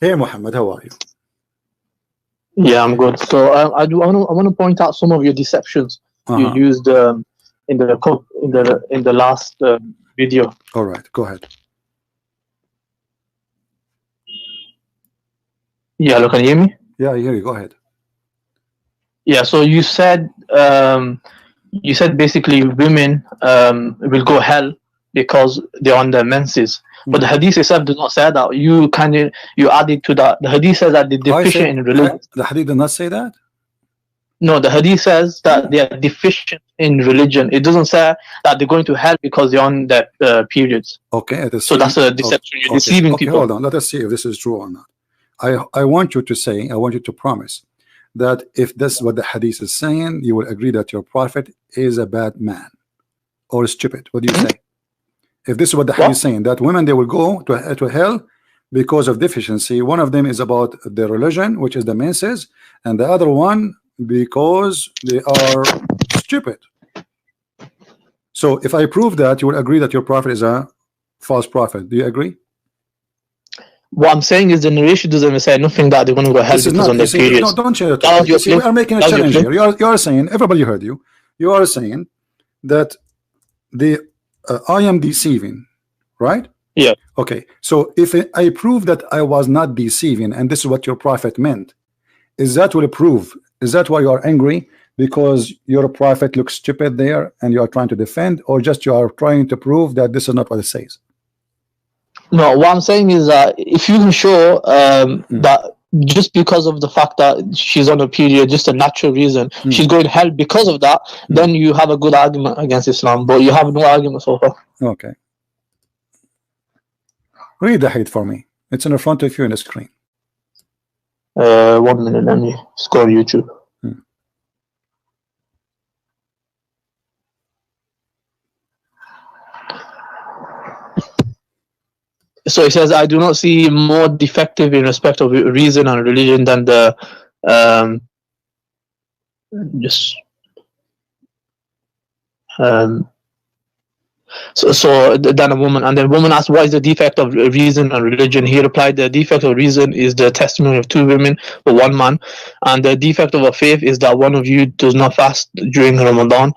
Hey Muhammad, how are you? Yeah, I'm good. So I want to point out some of your deceptions you used in the last video. All right, go ahead. Yeah, look, can you hear me? Yeah, I hear you. Go ahead. Yeah, so you said basically women will go hell because they're on their menses. But the hadith itself does not say that. You added to that. The hadith says that they're deficient in religion. The hadith does not say that? No, the hadith says that they are deficient in religion. It doesn't say that they're going to hell because they're on their periods. Okay. So that's a deception. You're deceiving people. Hold on. Let us see if this is true or not. I want you to promise that if this is what the hadith is saying, you will agree that your prophet is a bad man or stupid. What do you say? If this is what the hadith is saying, that women, they will go to hell because of deficiency. One of them is about their religion, which is the menses, and the other one because they are stupid. So if I prove that, you will agree that your prophet is a false prophet. Do you agree? What I'm saying is the narration doesn't say nothing that they're going to go hell because on their periods. No, don't change it. We are making a challenge here. You are saying, everybody heard you. You are saying that I am deceiving, right? Yeah. Okay. So if I prove that I was not deceiving, and this is what your prophet meant, is that will prove? Is that why you are angry? Because your prophet looks stupid there, and you are trying to defend, or just you are trying to prove that this is not what it says? No, what I'm saying is that if you can show that just because of the fact that she's on a period, just a natural reason, she's going to hell because of that, then you have a good argument against Islam, but you have no argument so far. Okay. Read the hadith for me. It's in front of you on the screen. 1 minute, let me scroll YouTube. So it says, I do not see more defective in respect of reason and religion than the than a woman. And then woman asked, what is the defect of reason and religion? He replied, the defect of reason is the testimony of 2 women for 1 man, and the defect of a faith is that one of you does not fast during Ramadan.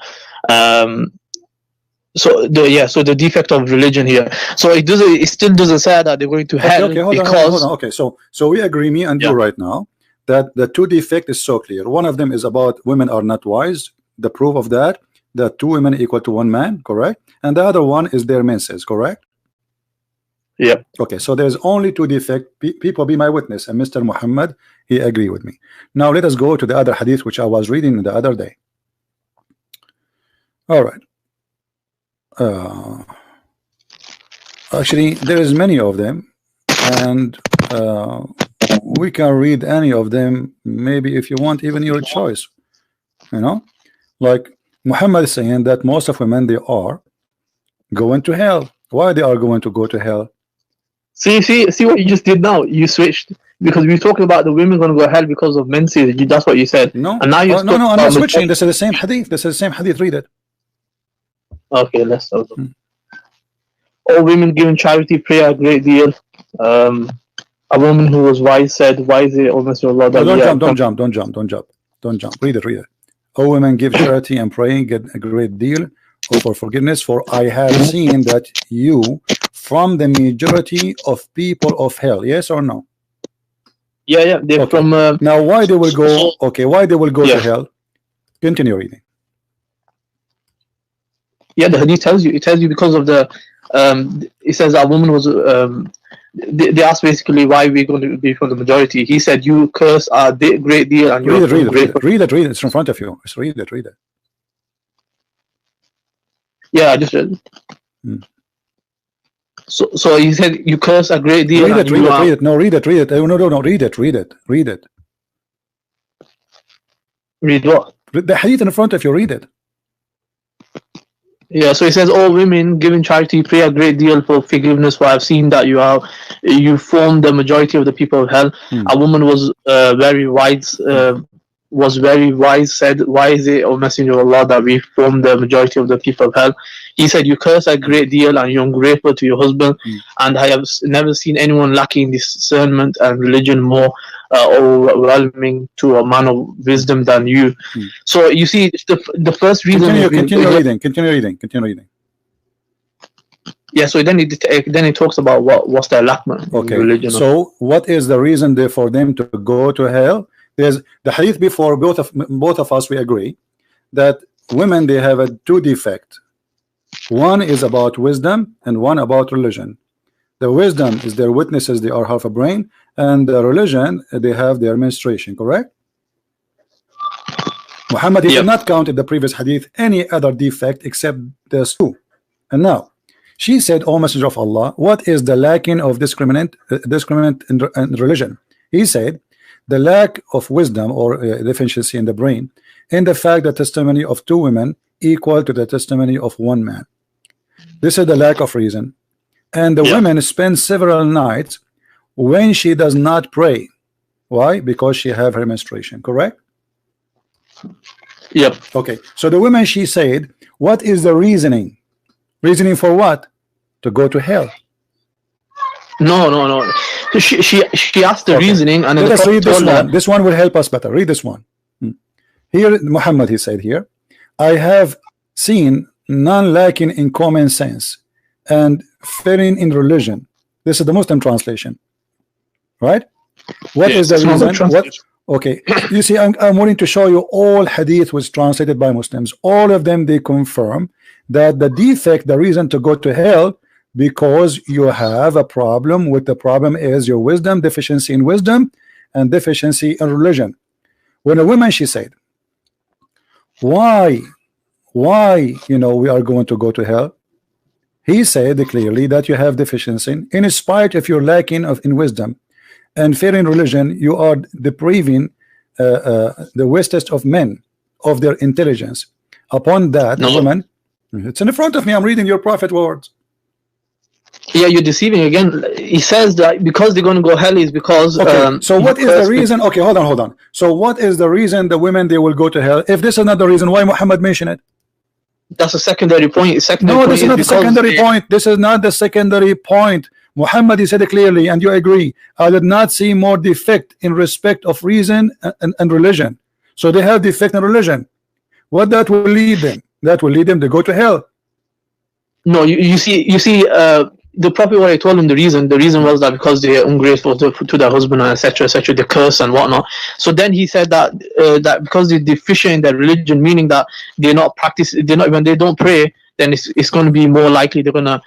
So the defect of religion here. So it still doesn't say that they're going to hell. Okay, hold on. Okay, so we agree, me and you right now, that the 2 defect is so clear. One of them is about women are not wise. The proof of that 2 women equal to 1 man, correct? And the other one is their menses, correct? Yeah. Okay, so there's only 2 defect. People be my witness, and Mr. Muhammad, he agree with me. Now let us go to the other hadith which I was reading the other day. All right. Actually, there is many of them, and we can read any of them. Maybe if you want, even your choice. You know, like Muhammad is saying that most of women, they are going to hell. Why they are going to go to hell? See what you just did now. You switched because we were talking about the women going to go to hell because of menses. That's what you said. No, and now you're no, I'm not switching. This is the same hadith. This is the same hadith. Read it. Okay, let's start. All women giving charity pray a great deal. A woman who was wise said, "Why is it, O Messenger of Allah?" Don't jump. Read it. All women give charity and praying get a great deal for forgiveness. For I have seen that you from the majority of people of hell. Yes or no? Yeah. They're okay. From. Now, why they will go? Okay, why they will go to hell? Continue reading. Yeah, the hadith tells you. It tells you because of the. It says that woman was. They asked basically why we're going to be from the majority. He said, "You curse a great deal." And read it. It's in front of you. Just read it. Yeah, I just read it. So he said, "You curse a great deal." Read it. No, read it. No, read it. Read what? The hadith in front of you. Read it. Yeah, so it says, all women giving charity pray a great deal for forgiveness, for I've seen that you form the majority of the people of hell. A woman was very wise was very wise said, "Why is it, O Messenger of Allah, that we form the majority of the people of hell?" He said, "You curse a great deal and you're ungrateful to your husband, and I have never seen anyone lacking discernment and religion more overwhelming to a man of wisdom than you." So you see, the first reason. Continue reading. Yeah, so then it talks about what's their lack, man. Okay, religion. So what is the reason there for them to go to hell? There's the hadith before. Both of us, we agree that women, they have a two defect. One is about wisdom and one about religion. The wisdom is their witnesses, they are half a brain, and the religion, they have their menstruation, correct? Muhammad did not count in the previous hadith any other defect except those two. And now she said, "O Messenger of Allah, what is the lacking of discriminant in religion?" He said, the lack of wisdom or deficiency in the brain, in the fact that testimony of two women equal to the testimony of one man. This is the lack of reason. And the women spend several nights when she does not pray. Why? Because she have her menstruation, correct? Yep. Okay, so the women, she said, what is the reasoning? Reasoning for what? To go to hell. No. She asked the reasoning, and let us read this one. This one will help us better. Read this one. Here, Muhammad, he said here, "I have seen none lacking in common sense and failing in religion." This is the Muslim translation, right? What is the reason? What? Okay, you see, I'm willing to show you all hadith was translated by Muslims. All of them, they confirm that the defect, the reason to go to hell, because you have a problem with the problem is your wisdom, deficiency in wisdom, and deficiency in religion. When a woman, she said, why we are going to go to hell? He said clearly that you have deficiency in spite of your lacking in wisdom and fear in religion. You are depriving the wisest of men of their intelligence. Upon that, the woman, it's in front of me, I'm reading your prophet words. Yeah, you're deceiving again. He says that because they're going to go hell is because. Okay, so what is the reason? Okay, hold on. So what is the reason the women, they will go to hell? If this is not the reason, why Muhammad mentioned it? That's a secondary point. No, this is not the secondary point. This is not the secondary point. Muhammad, he said it clearly, and you agree. I did not see more defect in respect of reason and religion. So they have defect in religion. What that will lead them? That will lead them to go to hell. No, you see, the Prophet, what I told him, the reason was that because they are ungrateful to their husband, and etc., the curse and whatnot. So then he said that because they're deficient in their religion, meaning that when they don't pray, then it's going to be more likely they're going to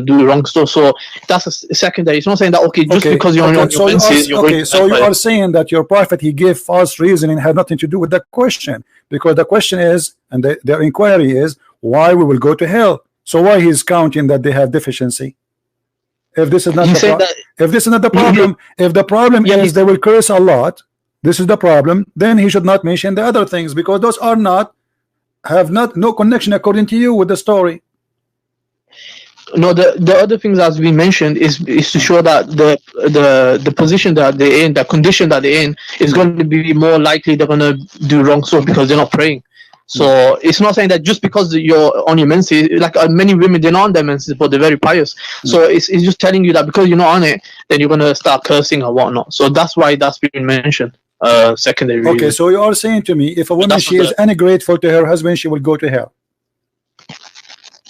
do the wrong stuff. So that's a secondary. It's not saying that because you're on your menses, so you are saying that your prophet, he gave false reasoning, had nothing to do with the question, because the question is, and their inquiry is, why we will go to hell. So why he's counting that they have deficiency? If this is not the problem, if the problem is they will curse a lot, this is the problem, then he should not mention the other things, because those are no connection according to you with the story. No, the other things as we mentioned is to show that the position that they're in, the condition that they're in, is going to be more likely they're going to do wrong stuff because they're not praying. So it's not saying that just because you're on your menses, like many women, they're not on their menses, but they're very pious. So it's just telling you that because you're not on it, then you're gonna start cursing or whatnot. So that's why that's been mentioned. Secondary reason. Okay, so you are saying to me, if a woman she is ungrateful to her husband, she will go to hell.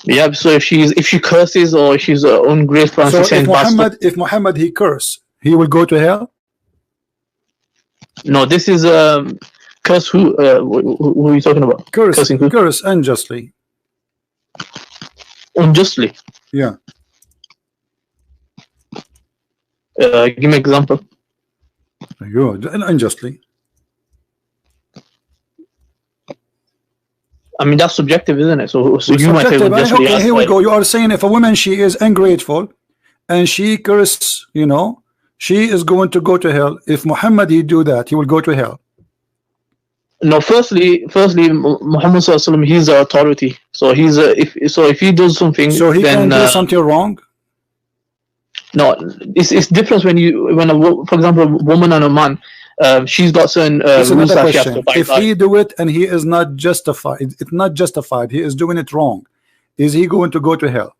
Yeah, so if she curses or she's ungrateful, so if Muhammad he curse, he will go to hell. No, this is curse who are you talking about? Curse unjustly. Unjustly? Yeah. Give me an example. Unjustly. I mean, that's subjective, isn't it? So you might say unjustly. Okay, here we go. You are saying if a woman, she is ungrateful and she curses, she is going to go to hell. If Muhammad he do that, he will go to hell. No, firstly, Muhammad Sallallahu Alaihi Wasallam, he's the authority. So he's if he does something, so he can do something wrong. No, it's different for example, a woman and a man. she's got certain This is rules another that she has to question. abide If by. he do it and he is not justified, it's not justified, he is doing it wrong, is he going to go to hell?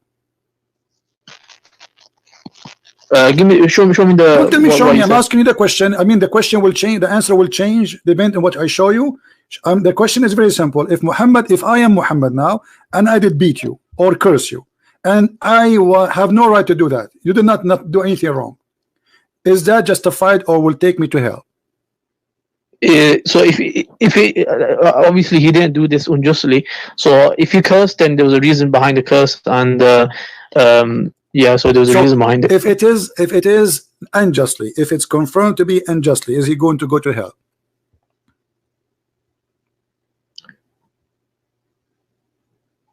Show me the. Don't tell me, show what me. you I'm said. asking you the question. I mean, the question will change. The answer will change depending on what I show you. The question is very simple. If I am Muhammad now, and I did beat you or curse you, and I have no right to do that, you did not do anything wrong, is that justified or will take me to hell? So if he obviously he didn't do this unjustly. So if he cursed, then there was a reason behind the curse, and yeah, so there was a reason behind it. If it is unjustly, if it's confirmed to be unjustly, is he going to go to hell?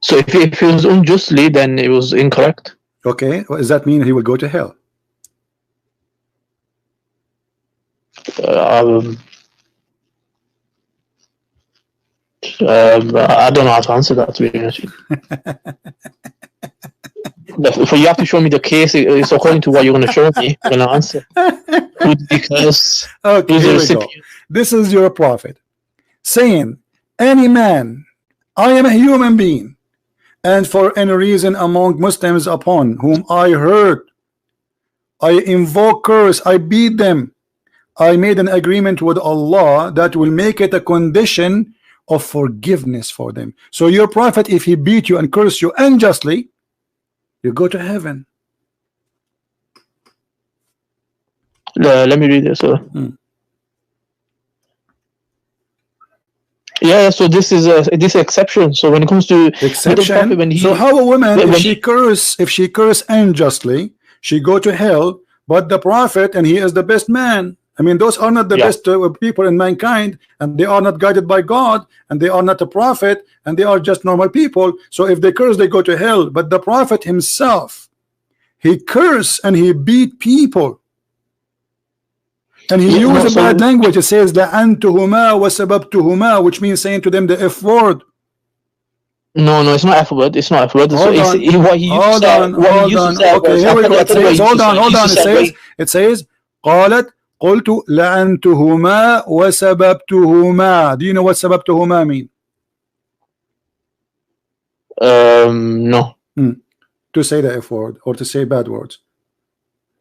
So if it was unjustly, then it was incorrect. Okay, well, does that mean he will go to hell? I don't know how to answer that, to be honest. If you have to show me the case, it's according to what you're going to show me. I'm going to answer. Because okay, here we go. This is your prophet saying, any man, I am a human being, and for any reason among Muslims upon whom I hurt, I invoke curse, I beat them, I made an agreement with Allah that will make it a condition of forgiveness for them. So your prophet, if he beat you and curse you unjustly, you go to heaven. Let me read this. Yeah, so this is this exception. So when it comes to exception, when so how a woman, if she curse unjustly, she go to hell, but the prophet, and he is the best man. I mean, those are not the best people in mankind, and they are not guided by God, and they are not a prophet, and they are just normal people. So if they curse, they go to hell. But the prophet himself, he cursed and he beat people, and he used a bad language. It says la'antuhuma wa sababtuhuma, which means saying to them the F word. No, it's not F word. It's not F word. Hold on. Okay, here we go. Hold on. It says قالت قلت لعنتهما وسببتهما. Do you know what سببتهما mean? No. To say the F word or to say bad words.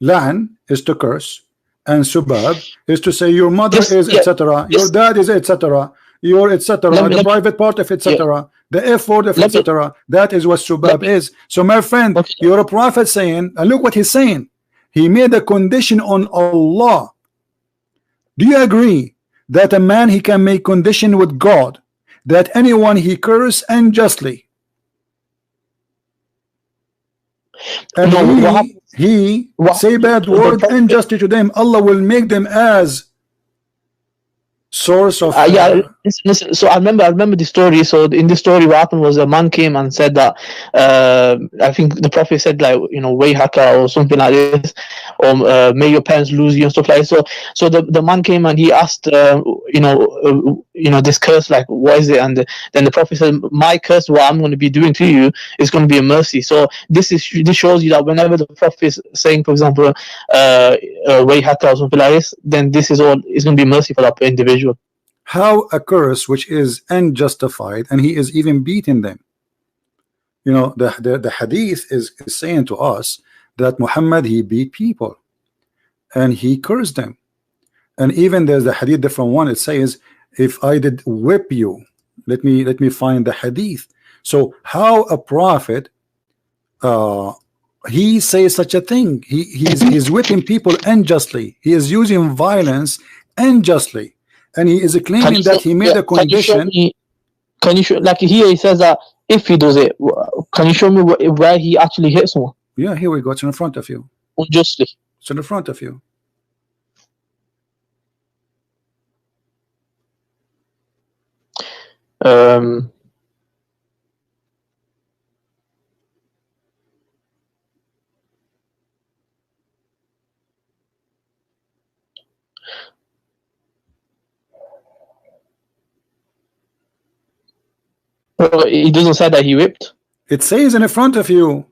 La'an is to curse, and subab is to say your mother is etc. Your dad is etc. Your etc. The private part of etc. The F word of etc. That is what subab is. So my friend, you're a prophet saying, and look what he's saying. He made a condition on Allah. Do you agree that a man, he can make condition with God that anyone he curse unjustly, and he say bad word unjustly to them, Allah will make them as source of listen, so I remember the story. So in this story, what happened was a man came and said that I think the prophet said, like, you know, way haka or something like this, or may your parents lose you and stuff like that. So the man came and he asked you know this curse, like, what is it? And then the prophet said, my curse, what I'm going to be doing to you is going to be a mercy. So this shows you that whenever the prophet is saying, for example, way haka or something like this, then this is going to be mercy for that individual. How a curse which is unjustified, and he is even beating them. You know, the hadith is saying to us that Muhammad, he beat people and he cursed them. And even there's the hadith different one. It says, if I did whip you, let me find the hadith. So how a prophet he says such a thing? He's whipping people unjustly. He is using violence unjustly. And he is claiming that he made a condition. Can you show, like here he says that if he does it, can you show me where he actually hit someone? Yeah, here we go. It's in front of you. Unjustly. It's in front of you. He doesn't say that he whipped. It says in front of you,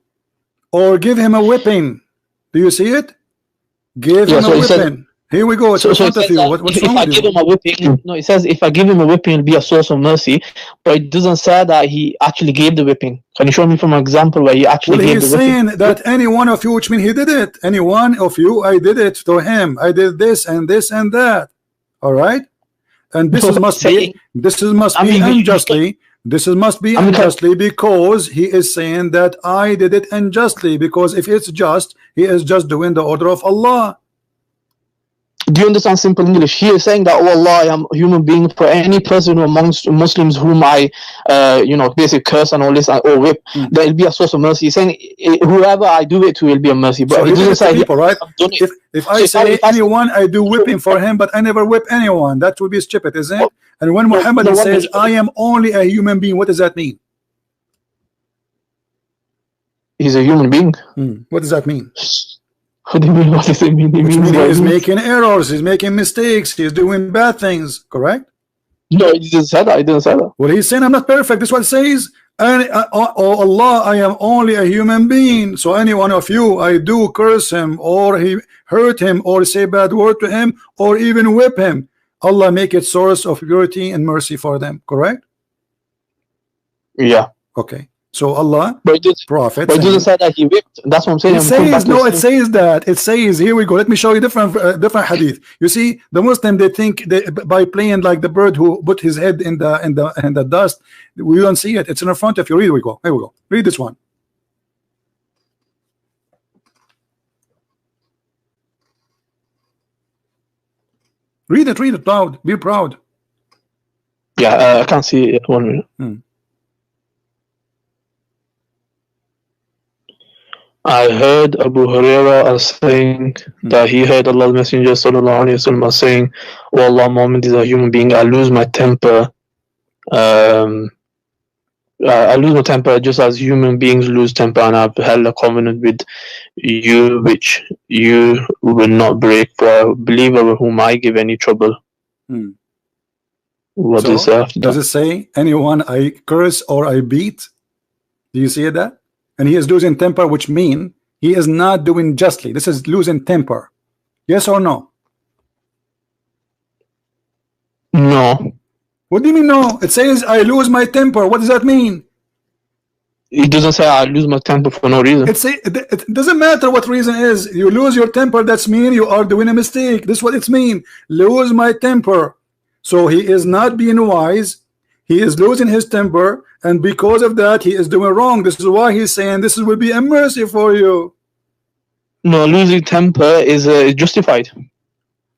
or give him a whipping. Do you see it? Give him a whipping. Here we go. It's in front of you. What's wrong with you? If I give him a whipping, no, it says if I give him a whipping, it'll be a source of mercy. But it doesn't say that he actually gave the whipping. Can you show me from an example where he actually gave the whipping? He's saying that any one of you, which means he did it. Any one of you, I did it to him. I did this and this and that. All right. And this must be unjustly. This must be unjustly, because he is saying that I did it unjustly. Because if it's just, he is just doing the order of Allah. Do you understand simple English? He is saying that, oh Allah, I am a human being. For any person amongst Muslims whom I, basically curse and all this or whip, there will be a source of mercy. He's saying whoever I do it to will be a mercy. But so it doesn't say people, right? If I say anyone, I do whipping for him, but I never whip anyone, that would be stupid, isn't it? And when Muhammad says I am only a human being, what does that mean? He's a human being. What does that mean? What do you mean? What does it mean? Which means he is making errors, he's making mistakes, he's doing bad things, correct? No, he didn't say that. He didn't say that. Well, he's saying I'm not perfect. This is what it says. Oh Allah, I am only a human being. So any one of you, I do curse him, or he hurt him, or say bad word to him, or even whip him. Allah make it source of purity and mercy for them, correct? Yeah. Okay. So Allah, Prophet, but it doesn't say that he whipped. That's what I'm saying. It says that. It says, here we go. Let me show you different hadith. You see, the Muslim, they think by playing like the bird who put his head in the dust. We don't see it. It's in front of you. Here we go. Here we go. Read this one. Read it. Read it loud. Be proud. Yeah, I can't see it. 1 minute. I heard Abu Hurairah saying that he heard Allah's Messenger sallallahu alaihi wasallam saying, "Oh Allah, Muhammad is a human being. I lose my temper. I lose my temper just as human beings lose temper, and I've held a covenant with you which you will not break for a believer whom I give any trouble." What so, is after does that? it say anyone I curse or I beat? Do you see that? And he is losing temper, which mean he is not doing justly. This is losing temper. Yes or no? No. What do you mean no? It says I lose my temper. What does that mean? It doesn't say I lose my temper for no reason. It doesn't matter what reason is. You lose your temper, that's mean you are doing a mistake. This is what it's mean. Lose my temper. So he is not being wise. He is losing his temper, and because of that, he is doing wrong. This is why he's saying this will be a mercy for you. No, losing temper is justified.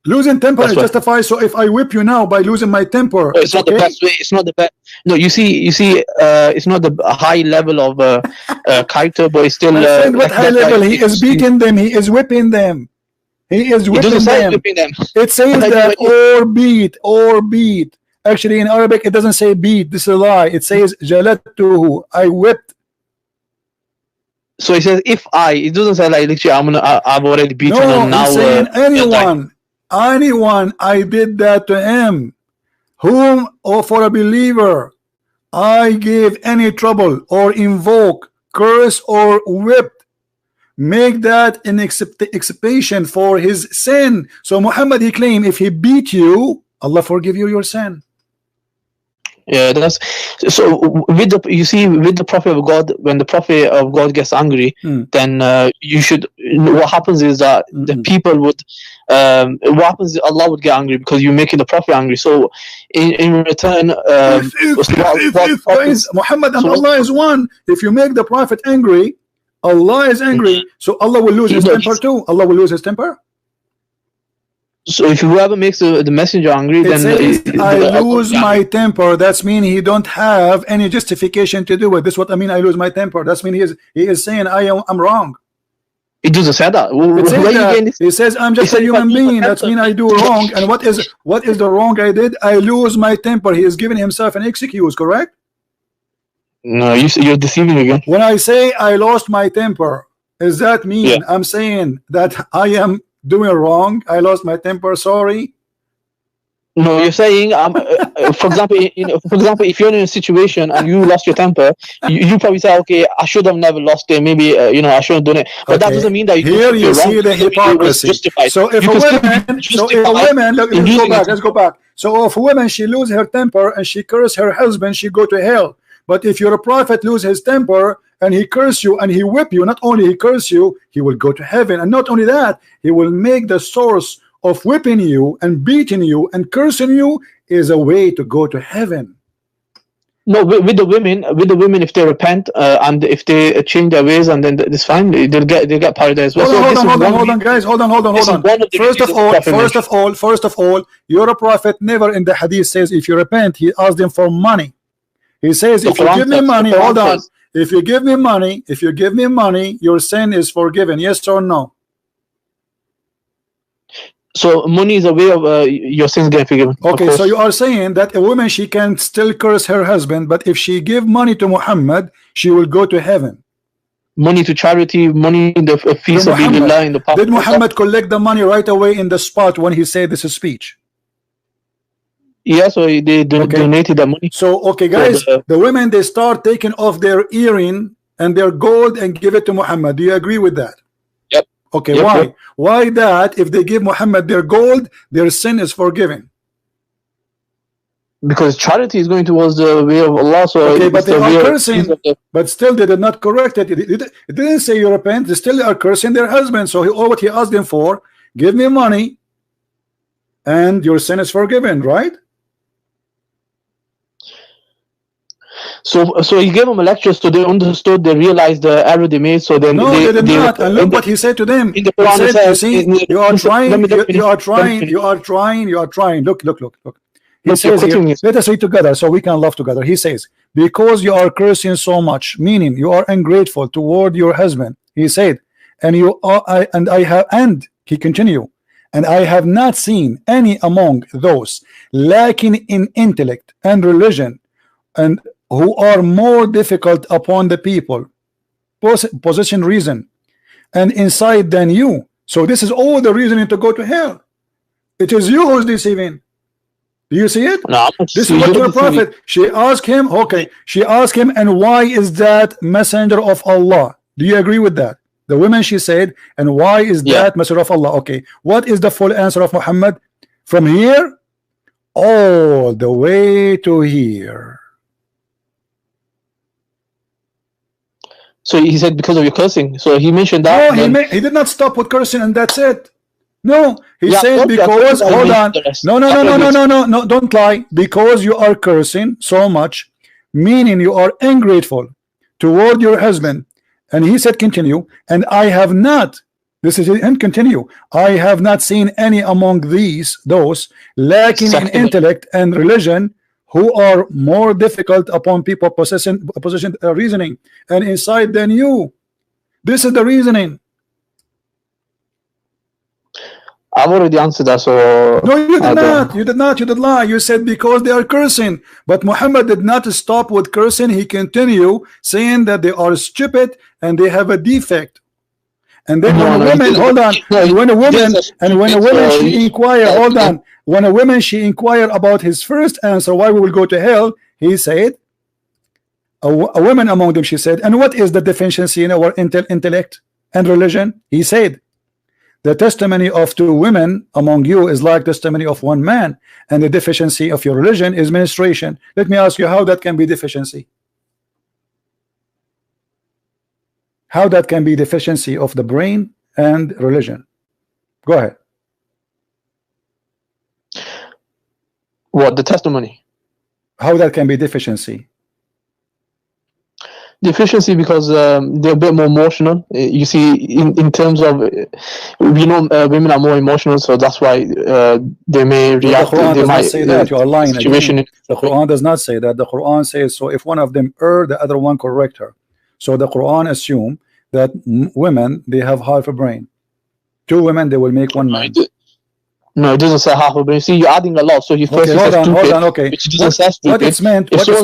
Losing temper is justified. So if I whip you now by losing my temper, it's not the best way. It's not the best. No, you see, it's not the high level of character, but it's still. What high level? He is beating them. He is whipping them. He is whipping them. It says that or beat. Actually, in Arabic, it doesn't say beat. This is a lie. It says jalattuhu. I whipped. So it says if I. It doesn't say like literally I've already beaten him now. No, saying anyone. I did that to him. Whom or for a believer, I gave any trouble or invoke, curse or whipped. Make that an expiation for his sin. So Muhammad, he claimed if he beat you, Allah forgive you your sin. Yeah, that's so. With the Prophet of God, when the Prophet of God gets angry, then you should. What happens is that the people would. What happens is Allah would get angry because you're making the Prophet angry. So, in return, Muhammad and Allah is one. If you make the Prophet angry, Allah is angry. So Allah will lose his temper too. Allah will lose his temper. So if whoever makes the messenger angry, then I lose my temper. That's mean he don't have any justification to do it. This is what I mean. I lose my temper. That's mean he is saying I'm wrong. It doesn't say that. He says I'm just a human being. That means I do wrong. And what is the wrong I did? I lose my temper. He is giving himself an excuse. Correct? No, you're deceiving again. When I say I lost my temper, does that mean I'm saying that I am doing wrong? I lost my temper. Sorry. No, you're saying, for example, if you're in a situation and you lost your temper, you probably say, okay, I should have never lost it. Maybe I should have done it. But that doesn't mean that here you see the hypocrisy. So if a woman, look, let's go back. So if a woman she lose her temper and she curse her husband, she go to hell. But if your prophet lose his temper and he curse you and he whip you, not only he curse you, he will go to heaven. And not only that, he will make the source of whipping you and beating you and cursing you is a way to go to heaven. No, with the women, if they repent and if they change their ways, and then it's fine. They'll get paradise. Hold on, guys. Hold on. First of all, your prophet never in the hadith says if you repent, he asked them for money. He says if you give me money, hold on. If you give me money, your sin is forgiven. Yes or no? So money is a way of your sins getting forgiven. Okay, so you are saying that a woman, she can still curse her husband, but if she give money to Muhammad, she will go to heaven. Money to charity, money in the feast of Allah in the past. Did Muhammad collect the money right away in the spot when he said this speech? Yeah, so they donated the money. So okay, guys, the women, they start taking off their earring and their gold and give it to Muhammad. Do you agree with that? Yep. Okay, yep, why? Yep. Why that if they give Muhammad their gold, their sin is forgiven? Because charity is going towards the way of Allah. So okay, but they are cursing, but still they did not correct it. It didn't say you repent. They still are cursing their husband. So all what he asked them for, give me money and your sin is forgiven, right? So he gave them a lecture, so they understood, they realized the error they made. So then no, they did not. And look what he said to them. In the Quran, he said, you are trying. Look. He says here, let us read together so we can laugh together. He says, because you are cursing so much, meaning you are ungrateful toward your husband. He said, and he continued, and I have not seen any among those lacking in intellect and religion, and who are more difficult upon the people, possession reason, and insight than you. So this is all the reasoning to go to hell. It is you who's deceiving. Do you see it? No, this is what your prophet. She asked him. Okay, she asked him, and why is that messenger of Allah? Do you agree with that? The woman, she said, and why is that messenger of Allah? Okay, what is the full answer of Muhammad? From here all the way to here. So he said because of your cursing. So he mentioned that. No, he did not stop with cursing and that's it. No, he said because hold on. No, don't lie. Because you are cursing so much, meaning you are ungrateful toward your husband. And he said, continue. And I have not. This is and continue. I have not seen any among those lacking in intellect and religion, who are more difficult upon people possessing reasoning and insight than you. This is the reasoning. I've already answered that. So no, you did not. You did not. You did lie. You said because they are cursing, but Muhammad did not stop with cursing. He continued saying that they are stupid and they have a defect. And then when a woman, hold on, when a woman she inquire, hold on, when a woman she inquire about his first answer, why we will go to hell, he said, a woman among them, she said, and what is the deficiency in our intellect and religion? He said, the testimony of 2 women among you is like testimony of 1 man, and the deficiency of your religion is menstruation. Let me ask you how that can be deficiency. How that can be deficiency of the brain and religion. Go ahead. What, the testimony? How that can be deficiency? Deficiency because they're a bit more emotional. You see, in terms of, women are more emotional, so that's why they may react. The Quran does not say that. You are lying. The Quran does not say that. The Quran says, so if one of them err, the other one correct her. So the Quran assume that women, they have half a brain. 2 women, they will make 1 man. No, it doesn't say half a brain. See, you're adding a lot. So you first hold on. Okay. What it's meant. Okay. If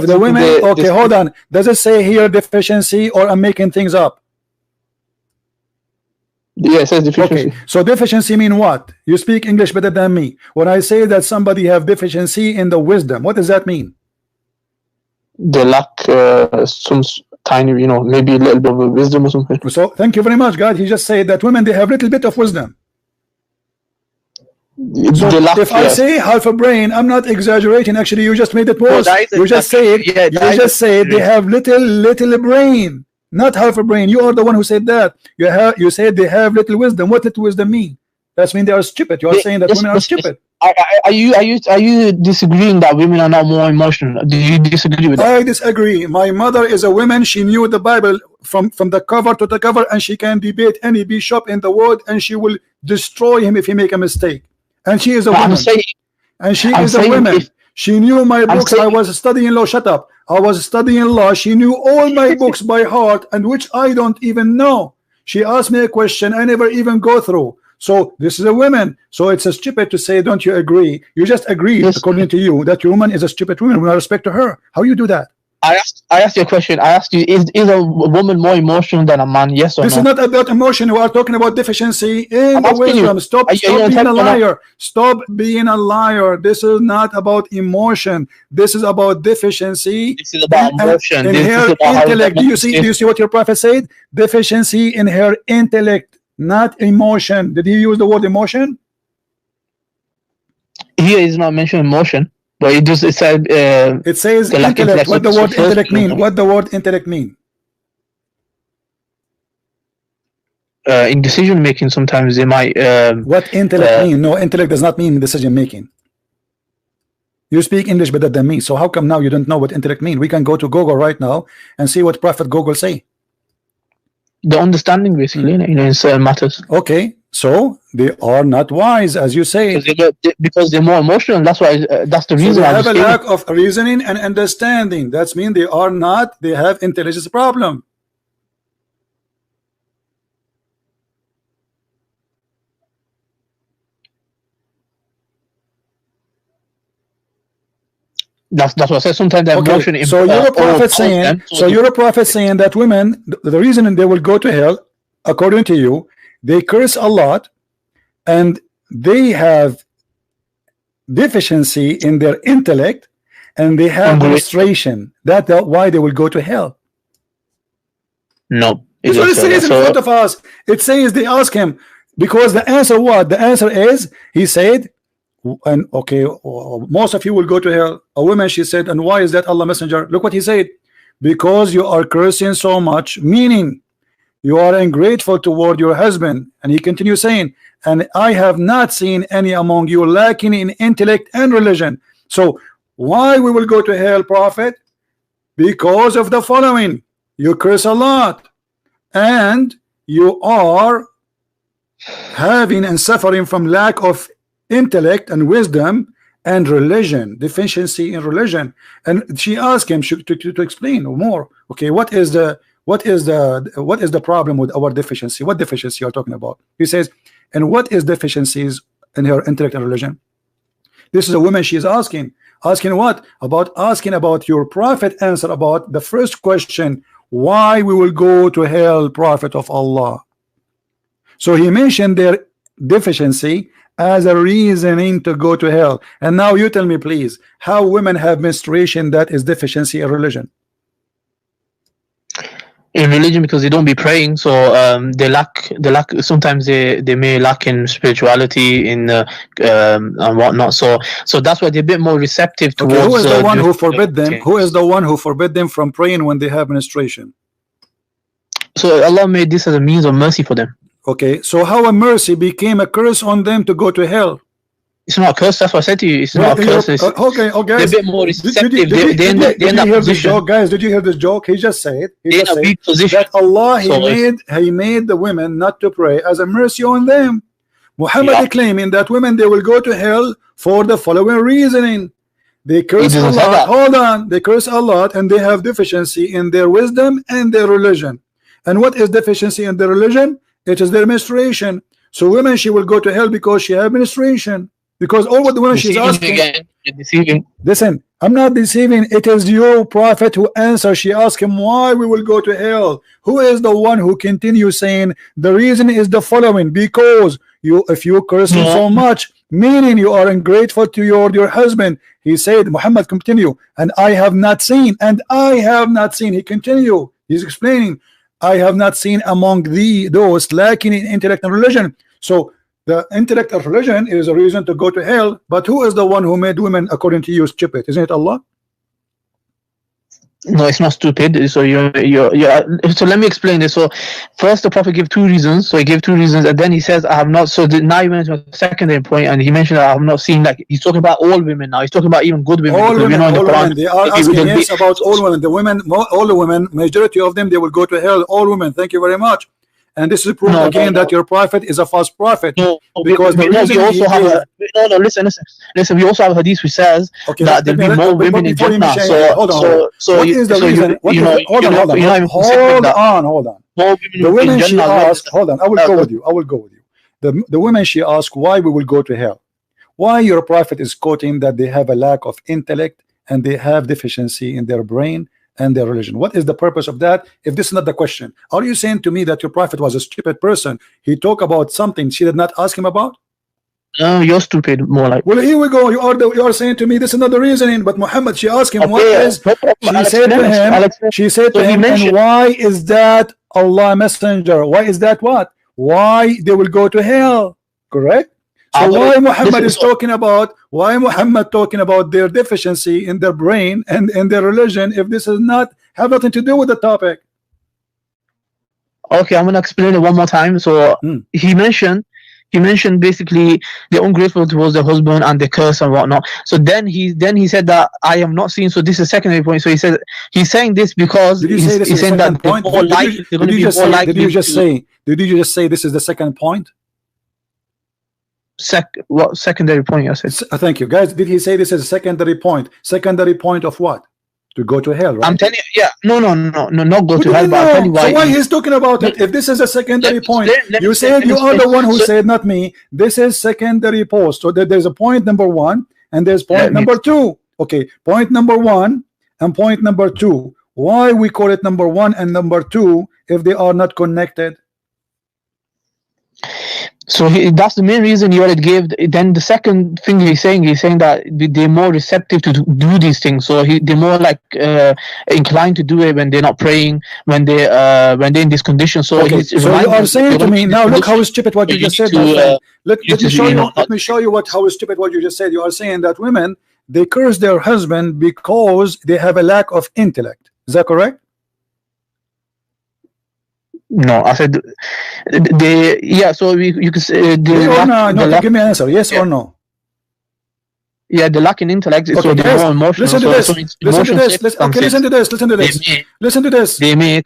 the women. Okay, hold on. Does it say here deficiency, or I'm making things up? Yeah, it says deficiency. Okay, so deficiency mean what? You speak English better than me. When I say that somebody have deficiency in the wisdom, what does that mean? They lack some tiny, you know, maybe a little bit of wisdom or something. So thank you very much, God. He just said that women, they have little bit of wisdom. So They lack, if I say half a brain, I'm not exaggerating. Actually, you just made it worse. that is You just said, yeah, you just said they have little brain, not half a brain. You are the one who said that. You said they have little wisdom. What little wisdom mean? That's mean they are stupid. You are saying that women are stupid. Are you disagreeing that women are not more emotional? Do you disagree with that? I disagree. My mother is a woman. She knew the Bible from the cover to the cover, and she can debate any bishop in the world, and she will destroy him if he make a mistake. And she is a woman. And she is a woman. She knew my books. I was studying law. Shut up. I was studying law. She knew all my books by heart, and which I don't even know. She asked me a question I never even go through. So this is a woman. So it's a stupid to say, don't you agree? You just agreed, according to you, that your woman is a stupid woman with respect to her. How you do that? I asked you a question. I asked you, is a woman more emotional than a man? Yes or no? This is not about emotion. We are talking about deficiency in the wisdom. Stop being a liar. Stop being a liar. This is not about emotion. This is about deficiency. This is about emotion. In her intellect. Do you see what your prophet said? Deficiency in her intellect, not emotion. Did he use the word emotion? Here is not mentioning emotion. But it said it says intellect. What the word intellect mean? What the word intellect mean? In decision making, sometimes they might. What intellect mean? No, intellect does not mean decision making. You speak English better than me, so how come now you don't know what intellect mean? We can go to Google right now and see what Prophet Google say. The understanding, basically, in certain matters. Okay. So they are not wise, as you say, because they're more emotional. That's why. That's the reason. So they have a lack of reasoning and understanding. That's mean they are not. They have intelligence problem. That's what I said. Sometimes the emotion. So you're a prophet saying. So you're a prophet saying that women, the reason they will go to hell, according to you, they curse a lot. And they have deficiency in their intellect, and they have frustration. That's why they will go to hell. No, it's what it says in front of us. It says they ask him because the answer what? The answer is he said, and okay, most of you will go to hell. A woman, she said, and why is that, Allah Messenger? Look what he said. Because you are cursing so much, meaning you are ungrateful toward your husband. And he continues saying, and I have not seen any among you lacking in intellect and religion. So why we will go to hell, Prophet? Because of the following: you curse a lot, and you are having and suffering from lack of intellect and wisdom and religion, deficiency in religion. And she asked him to explain more. Okay, what is the problem with our deficiency? What deficiency you're talking about? He says, and what is deficiencies in her intellect and religion? This is a woman. She is asking what? Asking about your prophet answer about the first question, why we will go to hell, Prophet of Allah. So he mentioned their deficiency as a reasoning to go to hell. And now you tell me, please, how women have menstruation that is deficiency in religion? In religion, because they don't be praying, so they lack. Sometimes they may lack in spirituality, in and whatnot. So that's why they're a bit more receptive towards. Okay, who is the one who forbid them? Who is the one who forbid them from praying when they have menstruation? So Allah made this as a means of mercy for them. Okay, so how a mercy became a curse on them to go to hell? It's not a curse. That's what I said to you. It's not a curse. Okay, they're a bit more receptive. Did you hear this joke, guys? Did you hear this joke? He just said that Allah he made the women not to pray as a mercy on them. Muhammad claiming that women, they will go to hell for the following reasoning: they curse a lot. Hold on, they curse a lot, and they have deficiency in their wisdom and their religion. And what is deficiency in their religion? It is their menstruation. So women, she will go to hell because she have menstruation. Because all what the women she's Deceiving asking. again, you're deceiving. Listen, I'm not deceiving. It is your prophet who answers. She asked him why we will go to hell. Who is the one who continues saying the reason is the following? Because you, if you curse him so much, meaning you are ungrateful to your husband. He said, Muhammad, continue, and I have not seen, and I have not seen. He continue. He's explaining, I have not seen among thee those lacking in intellect and religion. So the intellect of religion is a reason to go to hell, but who is the one who made women according to you stupid? Isn't it Allah? No, it's not stupid. So so let me explain this. So first the Prophet gave two reasons. So he gave two reasons, and then he says, I have not. So now he went to a secondary point, and he mentioned that I have not seen, like, he's talking about all women now. He's talking about even good women. All women, all women. They are asking yes about all women. The women, all the women, majority of them, they will go to hell. All women. Thank you very much. And this is proof again that your prophet is a false prophet. Because the reason we also have listen. We also have a hadith which says that there will be more women in Jannah. Hold on. The women she asked. Hold on. I will go with you. I will go with you. The women she asked why we will go to hell. Why your prophet is quoting that they have a lack of intellect and they have deficiency in their brain and their religion. What is the purpose of that if this is not the question? Are you saying to me that your prophet was a stupid person? He talked about something she did not ask him about? No, you're stupid, more like. Well, here we go. You are saying to me this is not the reasoning, but Muhammad, she asked him what is. She said to him, and why is that Allah Messenger? Why is that what? Why they will go to hell? Correct? So why Muhammad is talking about, why Muhammad talking about their deficiency in their brain and in their religion if this is not have nothing to do with the topic? Okay, I'm gonna explain it one more time. So he mentioned basically they're ungrateful towards their husband and the curse and whatnot. So then he said that I am not seeing. So this is a secondary point. So he said he's saying this because he's saying that point. Did you just say this is the second point? What secondary point you said? Thank you, guys. Did he say this is a secondary point? Secondary point of what? To go to hell, right? I'm telling you, yeah. No, not go to hell. But I'll tell you why. So why he's talking about it? If this is a secondary point, you said you are the one who said, not me. This is secondary post. So there's a point number one and there's point number two. Okay, point number one and point number two. Why we call it number one and number two if they are not connected? So that's the main reason you already gave. Then the second thing he's saying that they're more receptive to do these things. So they're more like inclined to do it when they're not praying, when they're in this condition. So okay. So you are saying to me now, look how stupid what you just said. Let me show you how stupid what you just said. You are saying that women, they curse their husband because they have a lack of intellect. Is that correct? No, I said so you can say give me an answer. Yes or no? Yeah, the lack in intellect is so they're more emotional. Listen to this. They make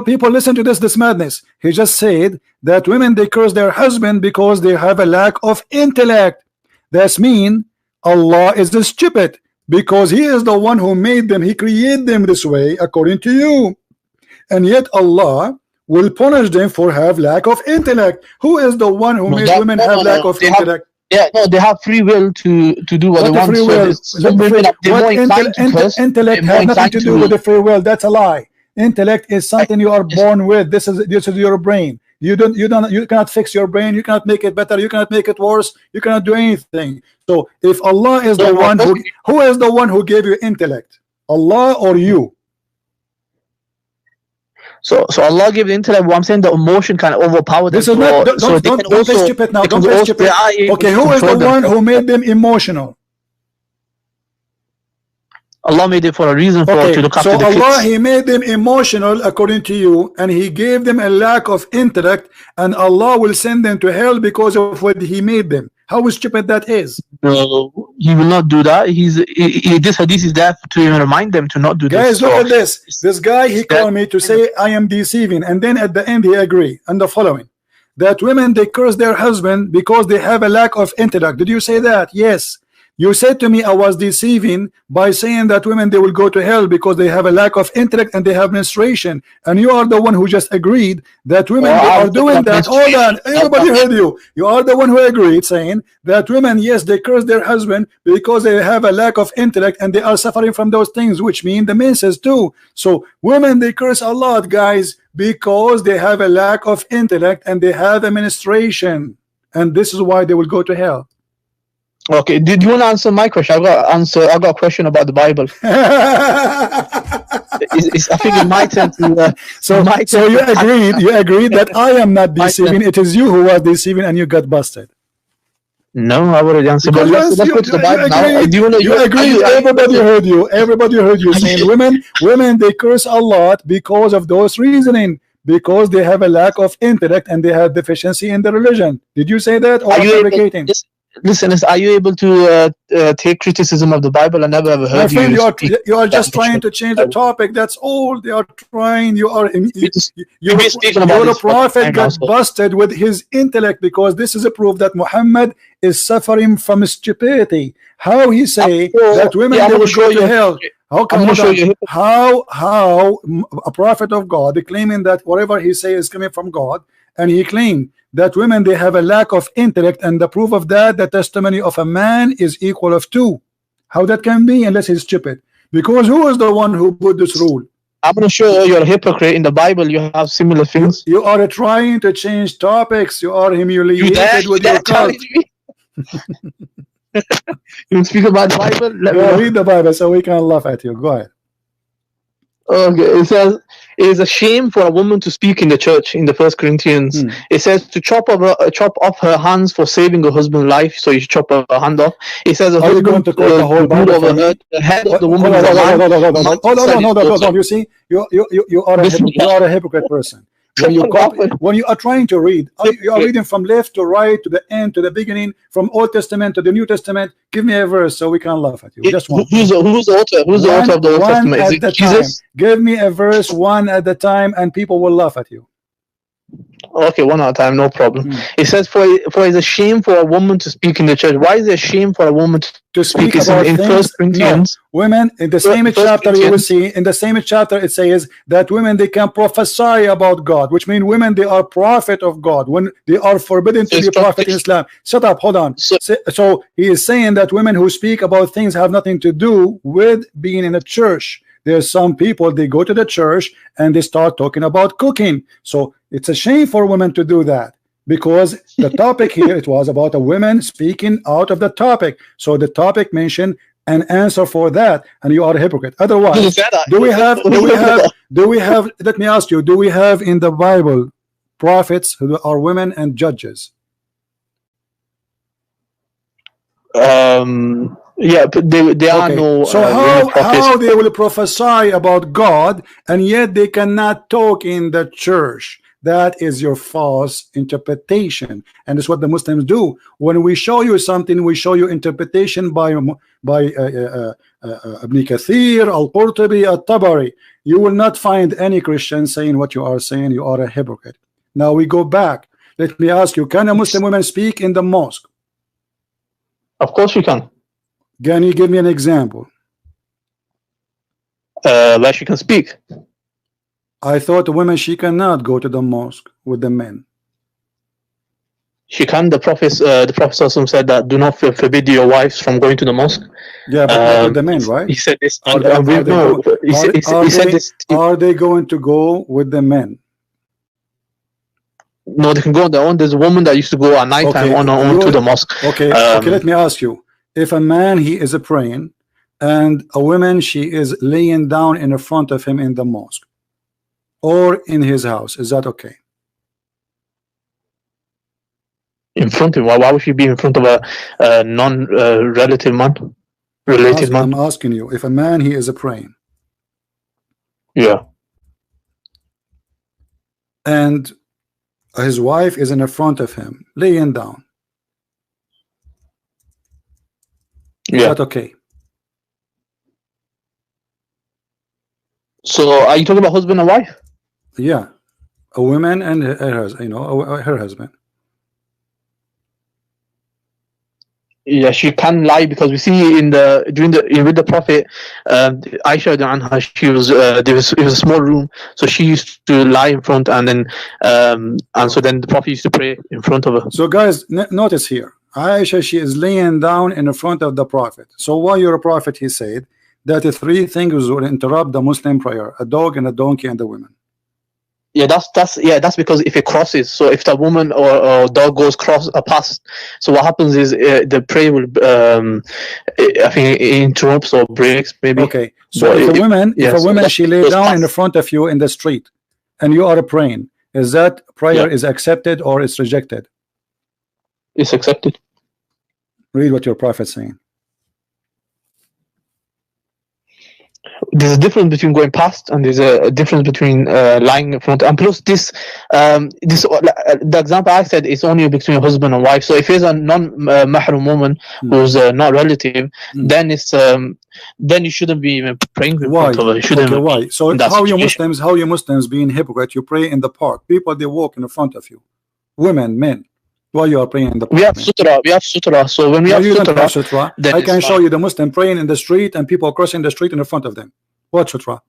people listen to this madness. He just said that women, they curse their husband because they have a lack of intellect. That's mean Allah is the stupid because he is the one who made them. He created them this way according to you, and yet Allah will punish them for have lack of intellect. Who is the one who made women have lack of intellect? They have free will to do what they want. Free will? Intellect has nothing to do with the free will. That's a lie. Intellect is something you are born with. This is your brain. You cannot fix your brain. You cannot make it better. You cannot make it worse. You cannot do anything. So if Allah is the one who is the one who gave you intellect, Allah or you? So Allah gave the intellect. What I'm saying, the emotion kind of overpowered them. Don't play stupid now. Don't play stupid. Okay, who is the one who made them emotional? Allah made it for a reason to look after the kids. So Allah, he made them emotional according to you, and he gave them a lack of intellect, and Allah will send them to hell because of what he made them. How stupid that is. No, he will not do that. This hadith is there to even remind them to not do this. Guys, look at this. This guy, he called me to say I am deceiving, and then at the end he agreed. And the following, that women, they curse their husband because they have a lack of intellect. Did you say that? Yes. You said to me I was deceiving by saying that women, they will go to hell because they have a lack of intellect and they have menstruation, and you are the one who just agreed that women, they are doing that. Hold on, everybody heard you. You are the one who agreed, saying that women, yes, they curse their husband because they have a lack of intellect and they are suffering from those things, which mean the menses too. So women, they curse a lot, guys, because they have a lack of intellect and they have a menstruation, and this is why they will go to hell. Okay, did you want to answer my question? I got a question about the Bible. I think it might turn to. So you agreed that I am not deceiving. It is you who was deceiving, and you got busted. No, I already answered. But let's go to the Bible now. You agreed. Everybody heard you. Everybody heard you saying women they curse a lot because of those reasoning. Because they have a lack of intellect and they have deficiency in the religion. Did you say that, or are you fabricating? Listen, are you able to take criticism of the Bible? I never ever heard friend, you are just trying to change the topic. That's all they are trying. Your prophet got busted with his intellect, because this is a proof that Muhammad is suffering from stupidity. How he say that women they will go to hell? How a prophet of God claiming that whatever he say is coming from God, and he claimed that women they have a lack of intellect, and the proof of that, the testimony of a man is equal of 2. How that can be unless he's stupid? Because who is the one who put this rule? I'm going to show you're a hypocrite. In the Bible you have similar things. You are trying to change topics. You are humiliated with your cult. You speak about the Bible? Read the Bible so we can laugh at you. Go ahead. Okay, it says it is a shame for a woman to speak in the church in the 1 Corinthians. It says to chop off her hands for saving her husband's life, so you chop her hand off. It says a husband the whole Bible over her, the head of the woman. Hold on. You see, you are a hypocrite person. When you are trying to read, you are reading from left to right to the end to the beginning, from Old Testament to the New Testament. Give me a verse so we can laugh at you. Just one. Who's the author? Who's the author of the Old Testament? Is it Jesus? Give me a verse one at the time, and people will laugh at you. Okay, one at a time, no problem. It says, for it's a shame for a woman to speak in the church. Why is it a shame for a woman to speak in 1 Corinthians? No. Women, in the same chapter, you will see, in the same chapter, it says that women, they can prophesy about God, which means women, they are prophet of God, when they are forbidden to be prophet in Islam. Shut up, hold on. So he is saying that women who speak about things have nothing to do with being in a church. There's some people, they go to the church and they start talking about cooking. So it's a shame for women to do that, because the topic here, it was about a woman speaking out of the topic. So the topic mentioned an answer for that, and you are a hypocrite. Otherwise, do we have, let me ask you, do we have in the Bible prophets who are women and judges? Yeah, but they are no. So how they will prophesy about God and yet they cannot talk in the church? That is your false interpretation, and it's what the Muslims do. When we show you something, we show you interpretation by Ibn Kathir, Al-Qurtubi, Al-Tabari. You will not find any Christian saying what you are saying. You are a hypocrite. Now we go back. Let me ask you, can a Muslim woman speak in the mosque? Of course we can. Can you give me an example? Where she can speak. I thought the women, she cannot go to the mosque with the men. She can. The Prophet also said that do not forbid your wives from going to the mosque. Yeah, but not with the men, right? He said this. Are they going to go with the men? No, they can go on their own. There's a woman that used to go at night time on her own to the mosque. Okay, let me ask you. If a man, he is praying, and a woman, she is laying down in front of him in the mosque or in his house, is that okay? In front of him? Why would she be in front of a non-relative man? Related man? I'm asking you, if a man, he is praying. Yeah. And his wife is in front of him, laying down. Is that okay? So are you talking about husband and wife? Yeah, a woman and her husband. Yeah, she can lie, because we see in the with the Prophet, Aisha anha, she was it was a small room, so she used to lie in front, and then so then the Prophet used to pray in front of her. So guys, notice here, Aisha, she is laying down in front of the Prophet. So why your Prophet, he said that the three things will interrupt the Muslim prayer: a dog and a donkey and the women. Yeah, that's because if it crosses, so if the woman or dog goes past, so what happens is the prayer will I think it interrupts or breaks maybe. Okay, so if a woman she lay down in the front of you in the street and you are praying, is that prayer is accepted or it's rejected? It's accepted. Read what your Prophet is saying. There's a difference between going past, and there's a difference between lying in front. And plus, the example I said is only between a husband and wife. So if it's a non-mahram woman who's not relative, then it's then you shouldn't be even praying in front of her. You shouldn't. Okay, why? So how you Muslims being hypocrite? You pray in the park. People, they walk in front of you. Women, men. Why you are praying in the park? We have sutra. So when we have sutra, I can show you the Muslim praying in the street and people crossing the street in front of them. What sutra?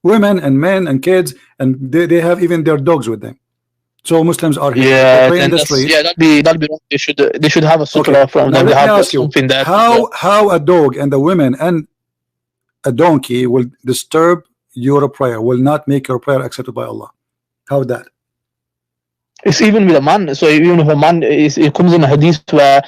Women and men and kids, and they have even their dogs with them. So Muslims are here. Yeah, praying in the street. Yeah, that'd be wrong. They should have a sutra from them. Let me ask you, how a dog and the women and a donkey will disturb your prayer, will not make your prayer accepted by Allah? How that? It's even with a man. So even if a man it comes in a hadith where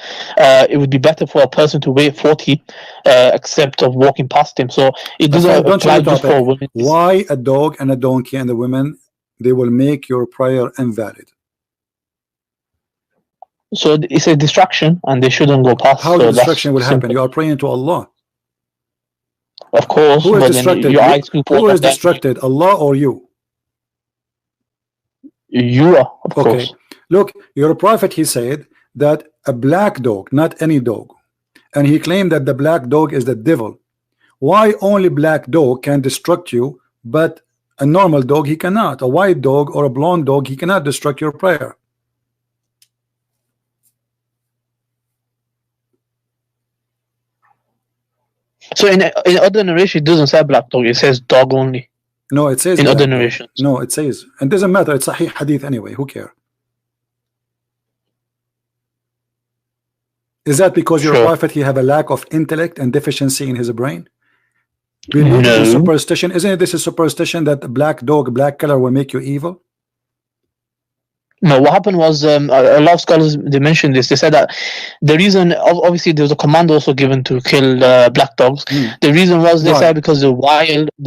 it would be better for a person to wait 40 except of walking past him. So it doesn't apply just for women. Why a dog and a donkey and the women, they will make your prayer invalid? So it's a distraction and they shouldn't go past. How the distraction will happen? You are praying to Allah. Of course. Who is distracted? Who is distracted, Allah or you? You are, of course. Look, your Prophet, he said that a black dog, not any dog, and he claimed that the black dog is the devil. Why only black dog can destruct you, but a normal dog he cannot? A white dog or a blonde dog, he cannot destruct your prayer. So in other narration, it doesn't say black dog; it says dog only. No, it says in other narrations. No, it says, and it doesn't matter. It's Sahih Hadith anyway. Who cares? Is that because your Prophet, he have a lack of intellect and deficiency in his brain? No. Superstition. Isn't this a superstition that the black dog, black color will make you evil? No, what happened was a lot of scholars, they mentioned this. They said that the reason, obviously there was a command also given to kill black dogs. The reason was, they said, because there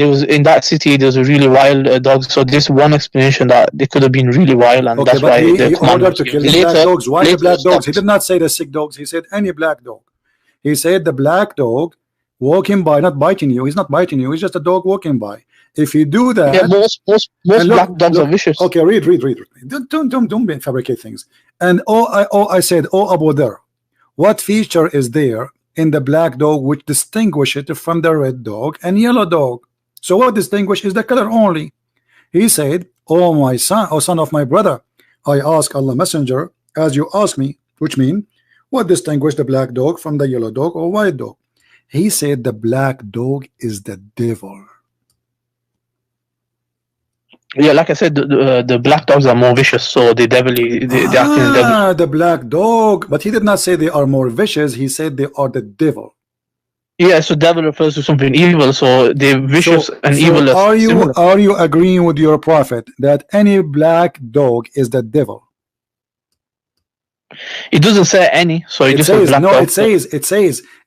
was in that city there was a really wild dogs. So this one explanation that they could have been really wild, and that's why he ordered to kill the black dogs. Why the black dogs? He did not say the sick dogs. He said any black dog. He said the black dog walking by, not biting you. He's not biting you. He's just a dog walking by. If you do that, yeah, most black dogs are vicious. Okay, read. Don't fabricate things. And I said, Abu Dharr, what feature is there in the black dog which distinguishes it from the red dog and yellow dog? So what distinguishes the color only? He said, oh my son, oh son of my brother, I ask Allah Messenger as you ask me, which mean what distinguishes the black dog from the yellow dog or white dog? He said the black dog is the devil. Yeah, like I said, the black dogs are more vicious, so they devilly. The black dog, but he did not say they are more vicious. He said they are the devil. Yeah, so devil refers to something evil, so they're vicious and evil. Are you agreeing with your Prophet that any black dog is the devil? It doesn't say any, so it just says black dog.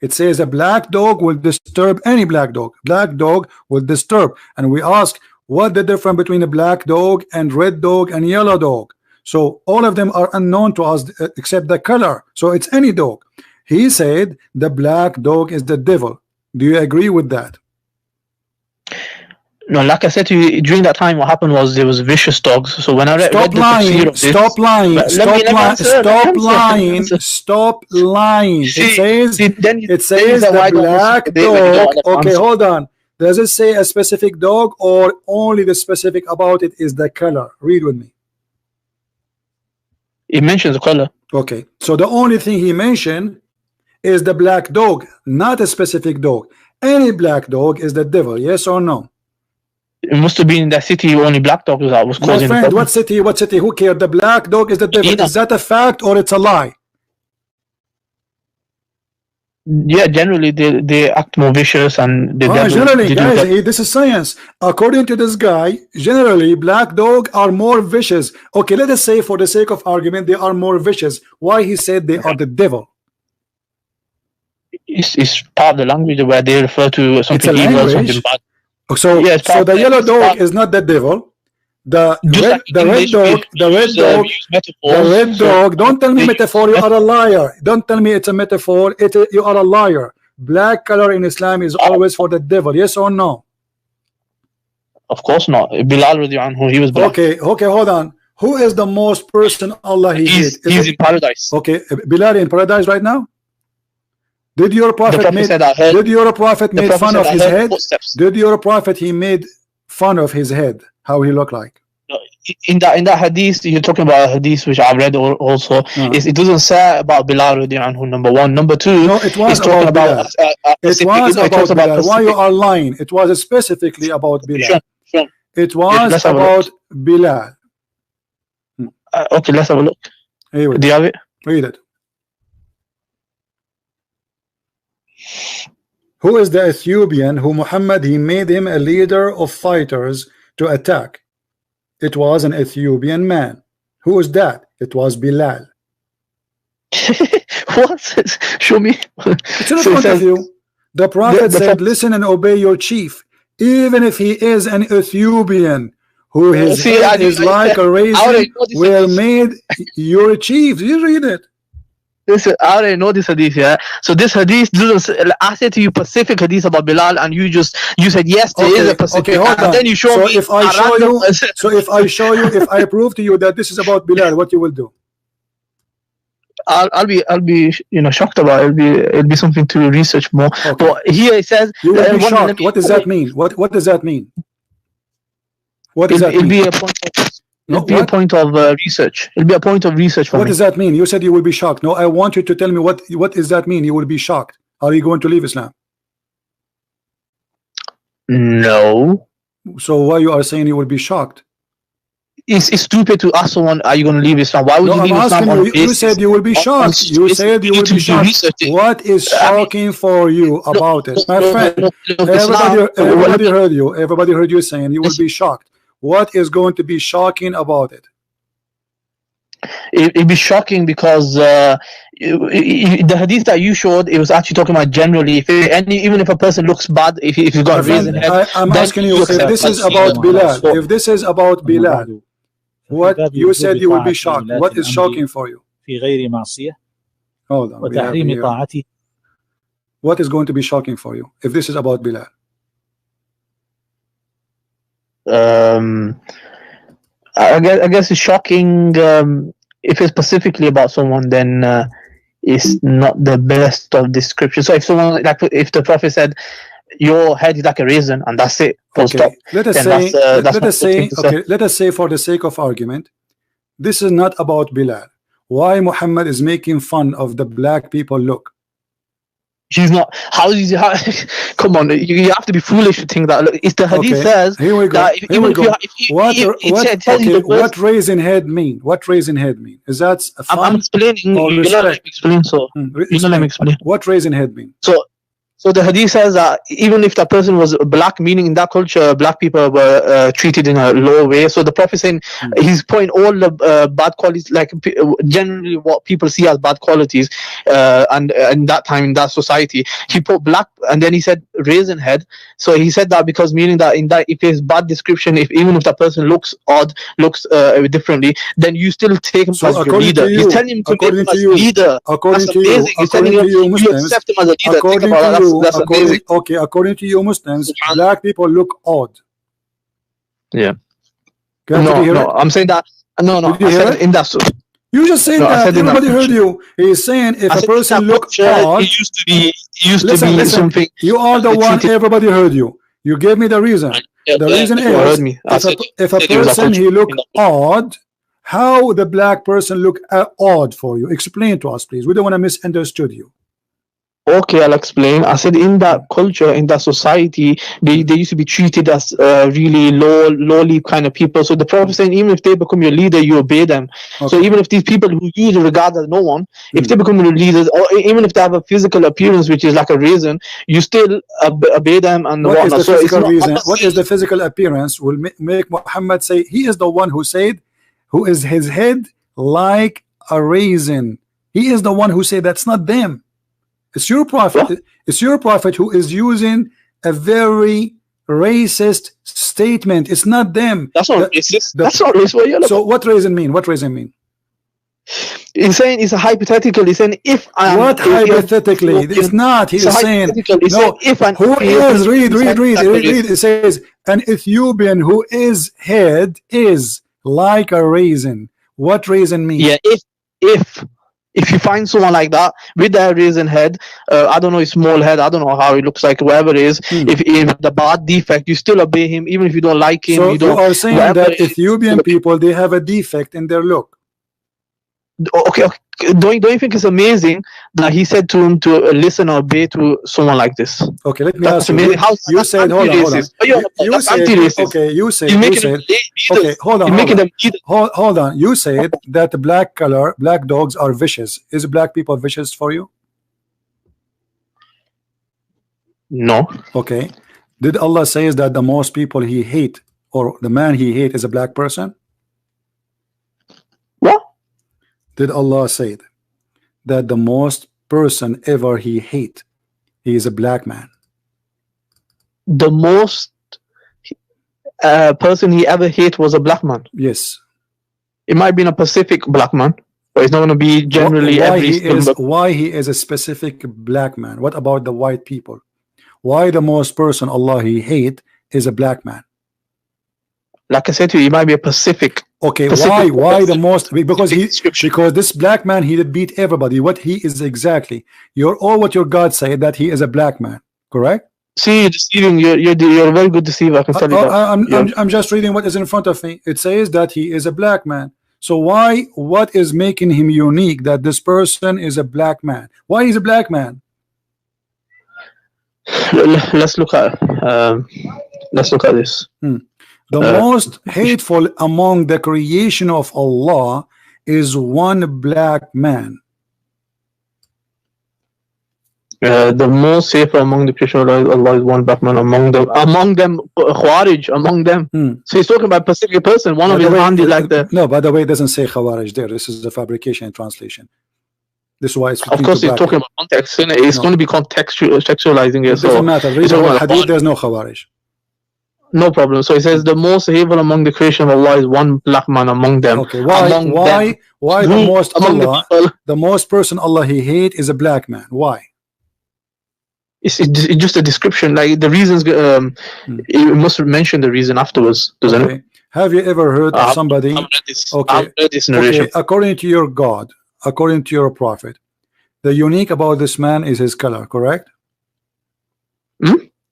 It says a black dog will disturb any black dog. Black dog will disturb, and we ask, what the difference between a black dog and red dog and yellow dog? So all of them are unknown to us except the color. So it's any dog. He said the black dog is the devil. Do you agree with that? No, like I said to you, during that time, what happened was there was vicious dogs. So when I read stop lying. It says the black dog. Okay, hold on. Does it say a specific dog or only the specific about it is the color? Read with me. It mentions the color. Okay, so the only thing he mentioned is the black dog, not a specific dog. Any black dog is the devil, yes or no? It must have been in that city only black dog was My causing the friend, problem. what city? What city? Who cares? The black dog is the devil. Medina. Is that a fact or it's a lie? Yeah, generally they act more vicious and they Generally, they do guys, that. this is science. According to this guy, generally black dog are more vicious. Okay, let us say for the sake of argument, they are more vicious. Why he said they are the devil? It's part of the language where they refer to something evil, language. something bad. So, Yeah, it's so part- the yellow it's dog part- is not the devil. The Just red, like the red English, dog, we the red use, dog, we use the metaphors, red so dog. Don't tell me they- metaphor. You are a liar. Don't tell me it's a metaphor. You are a liar. Black color in Islam is always for the devil. Yes or no? Of course not. Bilal radiallahu anhu, he was black. Okay, hold on. Who is the most person Allah he He's hate? Is it- in paradise. Okay, Bilal in paradise right now? Did your prophet, Prophet made, said, I heard- did your prophet The made Prophet fun said, of I his heard head? footsteps. Did your prophet he made fun of his head? How he looked like? In that hadith, you're talking about a hadith which I've read also. Is it doesn't say about Bilal radiallahu anhu, number one. Number two, No, it was it's talking about Bilal. It was about Bilal. Why you are lying? It was specifically about Bilal. Sure. It was let's have a about Bilal. Okay, let's have a look. Anyway, Do you have it? read it. Who is the Ethiopian who Muhammad he made him a leader of fighters to attack? It was an Ethiopian man. Who is that? It was Bilal. What? Show me. It's in So it front of says- you. The prophet the said, prophet- listen and obey your chief, even if he is an Ethiopian who his See, head I- is I- like a I raisin already know this were hadith. made your chief. You read it. Listen, I already know this hadith, yeah. So this hadith doesn't. I said to you Pacific hadith about Bilal, and you said yes, there is a Pacific. Okay, hold on. And then you show So me. if I a show random- you, if I prove to you that this is about Bilal, what you will do? I'll be shocked about it. It'll be something to research more. Okay. But here it says You will be let shocked. me- What does that mean? What does that mean? What does that It'll mean? be a point. No, It'll be a what? point of research. It'll be a point of research for What me. does that mean? You said you will be shocked. No, I want you to tell me what does that mean? You will be shocked. Are you going to leave Islam? No. So why you are saying you will be shocked? It's stupid to ask someone, are you going to leave Islam? Why would No, you I'm leave Islam asking on you. You basis? said you will be shocked. You said you will be shocked. Research it. What is shocking for you about it, my friend? Look, Everybody heard you. Everybody heard you saying you will be shocked. What is going to be shocking about it? It'd be shocking because the hadith that you showed, it was actually talking about generally. Even if a person looks bad, if he's got a reason, I'm asking you if this is about Bilal. If this is about Bilal, what you said you will be shocked. What is shocking for you? في غير معصية Hold on. we have وتحريم here. طاعته. What is going to be shocking for you if this is about Bilal? I guess it's shocking. If it's specifically about someone, then it's not the best of description. So if someone, like, if the Prophet said, "Your head is like a raisin," and that's it, full stop. Let us then say, that's let not us a good say, thing to say. okay, let us say for the sake of argument, this is not about Bilal. Why Muhammad is making fun of the black people look? He's not. How is he? Come on, you have to be foolish to think that. Look, if the hadith Okay, says here we go. that, Here we go. What tells you the words, what raisin head mean? What raisin head mean? Is that a fun? I'm explaining. or You let me respect? explain. So you let me explain. What raisin head mean? So the hadith says that even if that person was black, meaning in that culture, black people were treated in a low way. So the Prophet saying he's pointing all the bad qualities, like generally what people see as bad qualities, and in that time in that society, he put black, and then he said raisin head. So he said that because meaning that in that if it's bad description, even if that person looks odd, looks differently, then you still take him So as your according leader. to you- You're telling him to make according him to as you- leader. According That's to you, amazing. You're telling according to him you you Muslims, accept him as a leader. Think according about to that. you, That's amazing. according to you Muslims, Subhanallah. black people look odd. Yeah. Did you hear it? I'm saying that. No, Did you I hear said it? in that. So, You just said No, I that. said in that Everybody heard culture. you. He's saying if I a said person that look culture, odd, it used to listen, be listen. something. You are the they one. treated- Everybody heard you. You gave me the reason. The reason you heard is me. I if said, a said it was a person culture. he look odd, how the black person look odd for you? Explain to us, please. We don't want to misunderstood you. Okay, I'll explain. I said in that culture, in that society, they used to be treated as really lowly kind of people. So the Prophet saying, even if they become your leader, you obey them. Okay. So even if these people who you regard as no one, if they become your leaders, or even if they have a physical appearance which is like a raisin, you still obey them and what is whatnot. the So it's physical not, reason? What is the physical appearance will make Muhammad say he is the one who said, who is his head like a raisin? He is the one who said that's not them. It's your prophet. What? It's your prophet who is using a very racist statement. It's not them. That's not racist. That's not racist. What you're So what raisin mean? What raisin mean? He's saying it's a hypothetical. He's saying if I am. What hypothetically? It's not. He is saying He's no. saying if an Who is read? Ethiopian- It says an Ethiopian who is head is like a raisin. What raisin mean? Yeah, if you find someone like that with that raisin head, I don't know, his small head, I don't know how he looks like, whoever it is, if the bad defect, you still obey him, even if you don't like him. So you don't. you are saying whatever that it is, Ethiopian people, they have a defect in their look. okay, don't you think it's amazing that he said to him to listen or obey to someone like this? Okay, let me That's ask you. amazing. How's You that said, hold on. anti-racist? You said, anti-racist. okay, you said, You're making them leaders. okay, hold on. You're making them leaders. Hold on. You said that the black dogs are vicious. Is black people vicious for you? No. Okay. Did Allah say that the most people he hate, or the man he hate, is a black person? What? Did Allah say that the most person ever he hate, he is a black man? The most person he ever hate was a black man. Yes. It might be a Pacific black man, but it's not going to be generally why he is a specific black man. What about the white people? Why the most person Allah he hate is a black man? Like I said to you, it might be a Pacific. Okay, why the most? Because this black man, he did beat everybody. What he is exactly? What your God said, that he is a black man, correct? See, you're deceiving. You're a very good deceiver. I can tell you that. I'm just reading what is in front of me. It says that he is a black man. So what is making him unique that this person is a black man? Why is a black man? Let's look at this. The most hateful among the creation of Allah is one black man. The most safer among the creation of Allah is one black man among them. Khawarij, among them. So he's talking about a specific person. One of his hand is like the. No, by the way, it doesn't say Khawarij there. This is the fabrication and translation. This is why it's. Of course, he's talking about context. It's going to be contextualizing it. It doesn't matter. Read the hadith. There's no Khawarij. No problem. So he says the most hateful among the creation of Allah is one black man among them. Okay. Why the most person Allah he hate is a black man? Why? It's just a description. Like the reasons. It must mention the reason afterwards, doesn't it? Have you ever heard of somebody? I've read this narration. Okay. According to your God, according to your prophet, the unique about this man is his color, correct?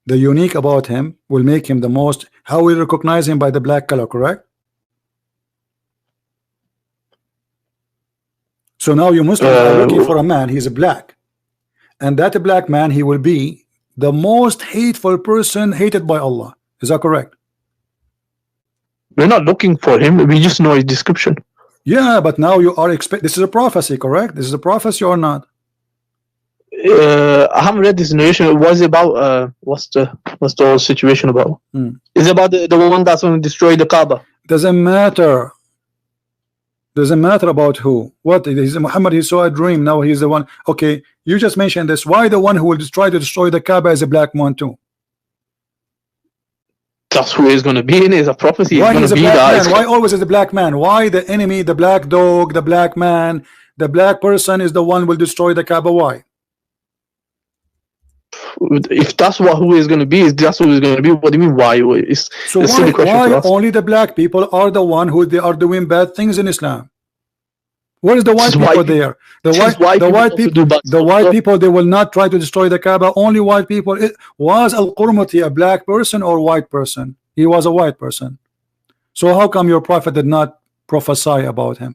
The unique about him will make him the most. How we recognize him? By the black color, correct? So now you Muslims are looking for a man. He's a black, and that black man, he will be the most hateful person hated by Allah. Is that correct? We're not looking for him. We just know his description. Yeah, but now you are This is a prophecy, correct? This is a prophecy or not? I haven't read this narration. What's it about? What's the whole situation about? Is it about the one that's going to destroy the Kaaba? Doesn't matter. Doesn't matter about who. What is Muhammad? He saw a dream. Now he's the one. Okay, you just mentioned this. Why the one who will try to destroy the Kaaba is a black man too? That's who he's going to be in. Is a prophecy. Why is a black man? Why always is the black man? Why the enemy, the black dog, the black man, the black person is the one who will destroy the Kaaba? Why? If that's who is going to be, that's who is going to be. What do you mean? Why? So why only the black people are the one who they are doing bad things in Islam? Where is the white people there? The white people, they will not try to destroy the Kaaba. Only white people. Was Al-Qurmuti a black person or white person? He was a white person. So how come your prophet did not prophesy about him?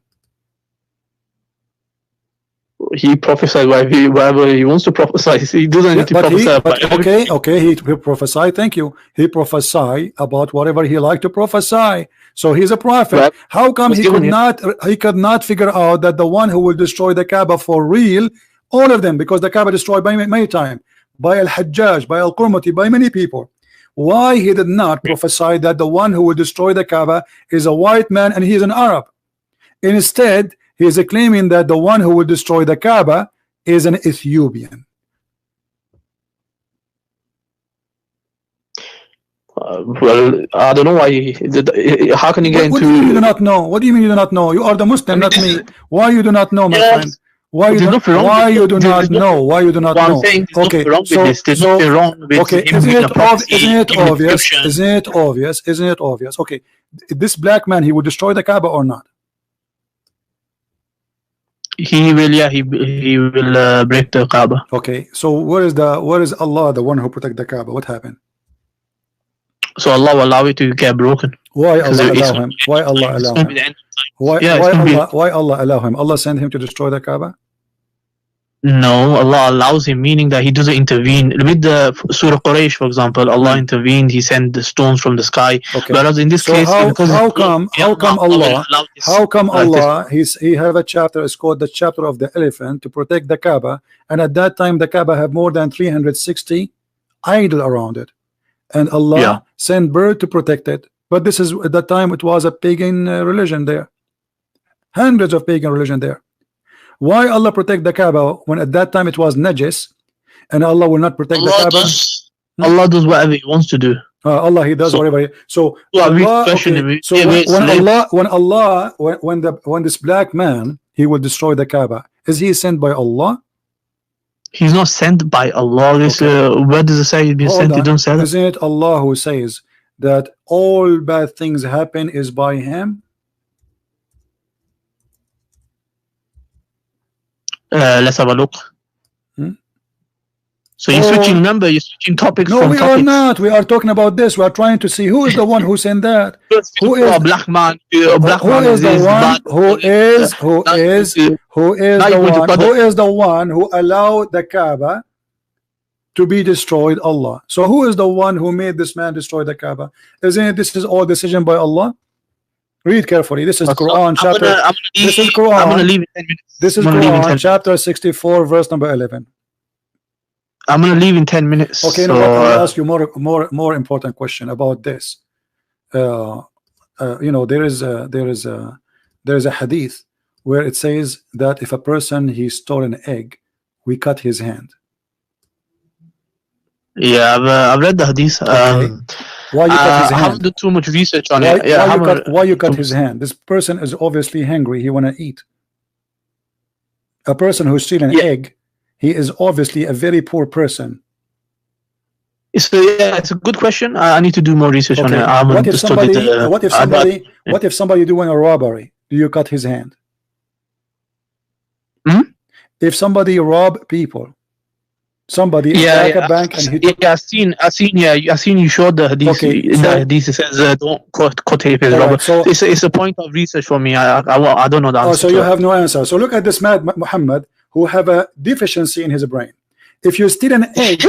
he prophesied whatever he wants to prophesy. He doesn't need to prophesy about okay, he prophesied. Thank you. He prophesied about whatever he liked to prophesy. So he's a prophet. Right. How come he could not figure out that the one who will destroy the Kaaba for real, all of them, because the Kaaba destroyed by many times, by Al-Hajjaj, by Al-Qurmati, by many people. Why he did not prophesy that the one who will destroy the Kaaba is a white man and he is an Arab? Instead, he is claiming that the one who will destroy the Kaaba is an Ethiopian. Well, I don't know why. How can you get into? What do you mean you do not know? What do you mean you do not know? You are the Muslim, not me. Why you do not know, my friend? Why you do not know? Why you do not know? Okay, okay, isn't it obvious? Isn't it obvious? Okay, this black man, he will destroy the Kaaba or not? He will, yeah, he will break the Kaaba. Okay, so where is Allah, the one who protect the Kaaba? What happened? So Allah will allow it to get broken. Why Allah allow him? Why Allah allow him? Why Allah allow him? Allah sent him to destroy the Kaaba? No, Allah allows him, meaning that he doesn't intervene. With the Surah Quraysh, for example, Allah intervened. He sent the stones from the sky. Okay. Whereas in this case, how come Allah? He have a chapter. It's called the chapter of the elephant to protect the Kaaba. And at that time, the Kaaba have more than 360 idol around it, and Allah sent bird to protect it. But this is at that time it was a pagan religion there. Hundreds of pagan religion there. Why Allah protect the Kaaba when at that time it was najis, and Allah will not protect the Kaaba? Allah does whatever He wants to do. Allah, He does whatever. So Allah, okay. So when this black man, he will destroy the Kaaba, is he sent by Allah? He's not sent by Allah. Where does it say he's been sent? You don't say that. Isn't it Allah who says that all bad things happen is by Him? Let's have a look. So you're switching, remember, you're switching topics. No, we are not. We are talking about this. We are trying to see who is the one who sent that. Who is a black man? Who is the one who allowed the Kaaba to be destroyed? Allah. So who is the one who made this man destroy the Kaaba? Isn't it this is all decision by Allah? Read carefully. This is Quran chapter. This is Quran. I'm gonna leave in 10 minutes. This is Quran chapter 64, verse number 11. I'm gonna leave in 10 minutes. Okay, so, I'll ask you more important question about this. You know, there is a hadith where it says that if a person he stole an egg, we cut his hand. Yeah, I've read the hadith. Okay. Why you cut his hand? I haven't done too much research on it. Yeah, why you cut his hand? This person is obviously hungry. He wanna eat. A person who steals an egg, he is obviously a very poor person. It's a good question. I need to do more research on it. What if somebody doing a robbery? Do you cut his hand? If somebody rob people, somebody attack a bank and I've seen you showed the hadith. Okay, the hadith says don't cut his robber. So it's a point of research for me. I don't know the answer. So you have no answer. So look at this man Muhammad who have a deficiency in his brain. If you steal an egg,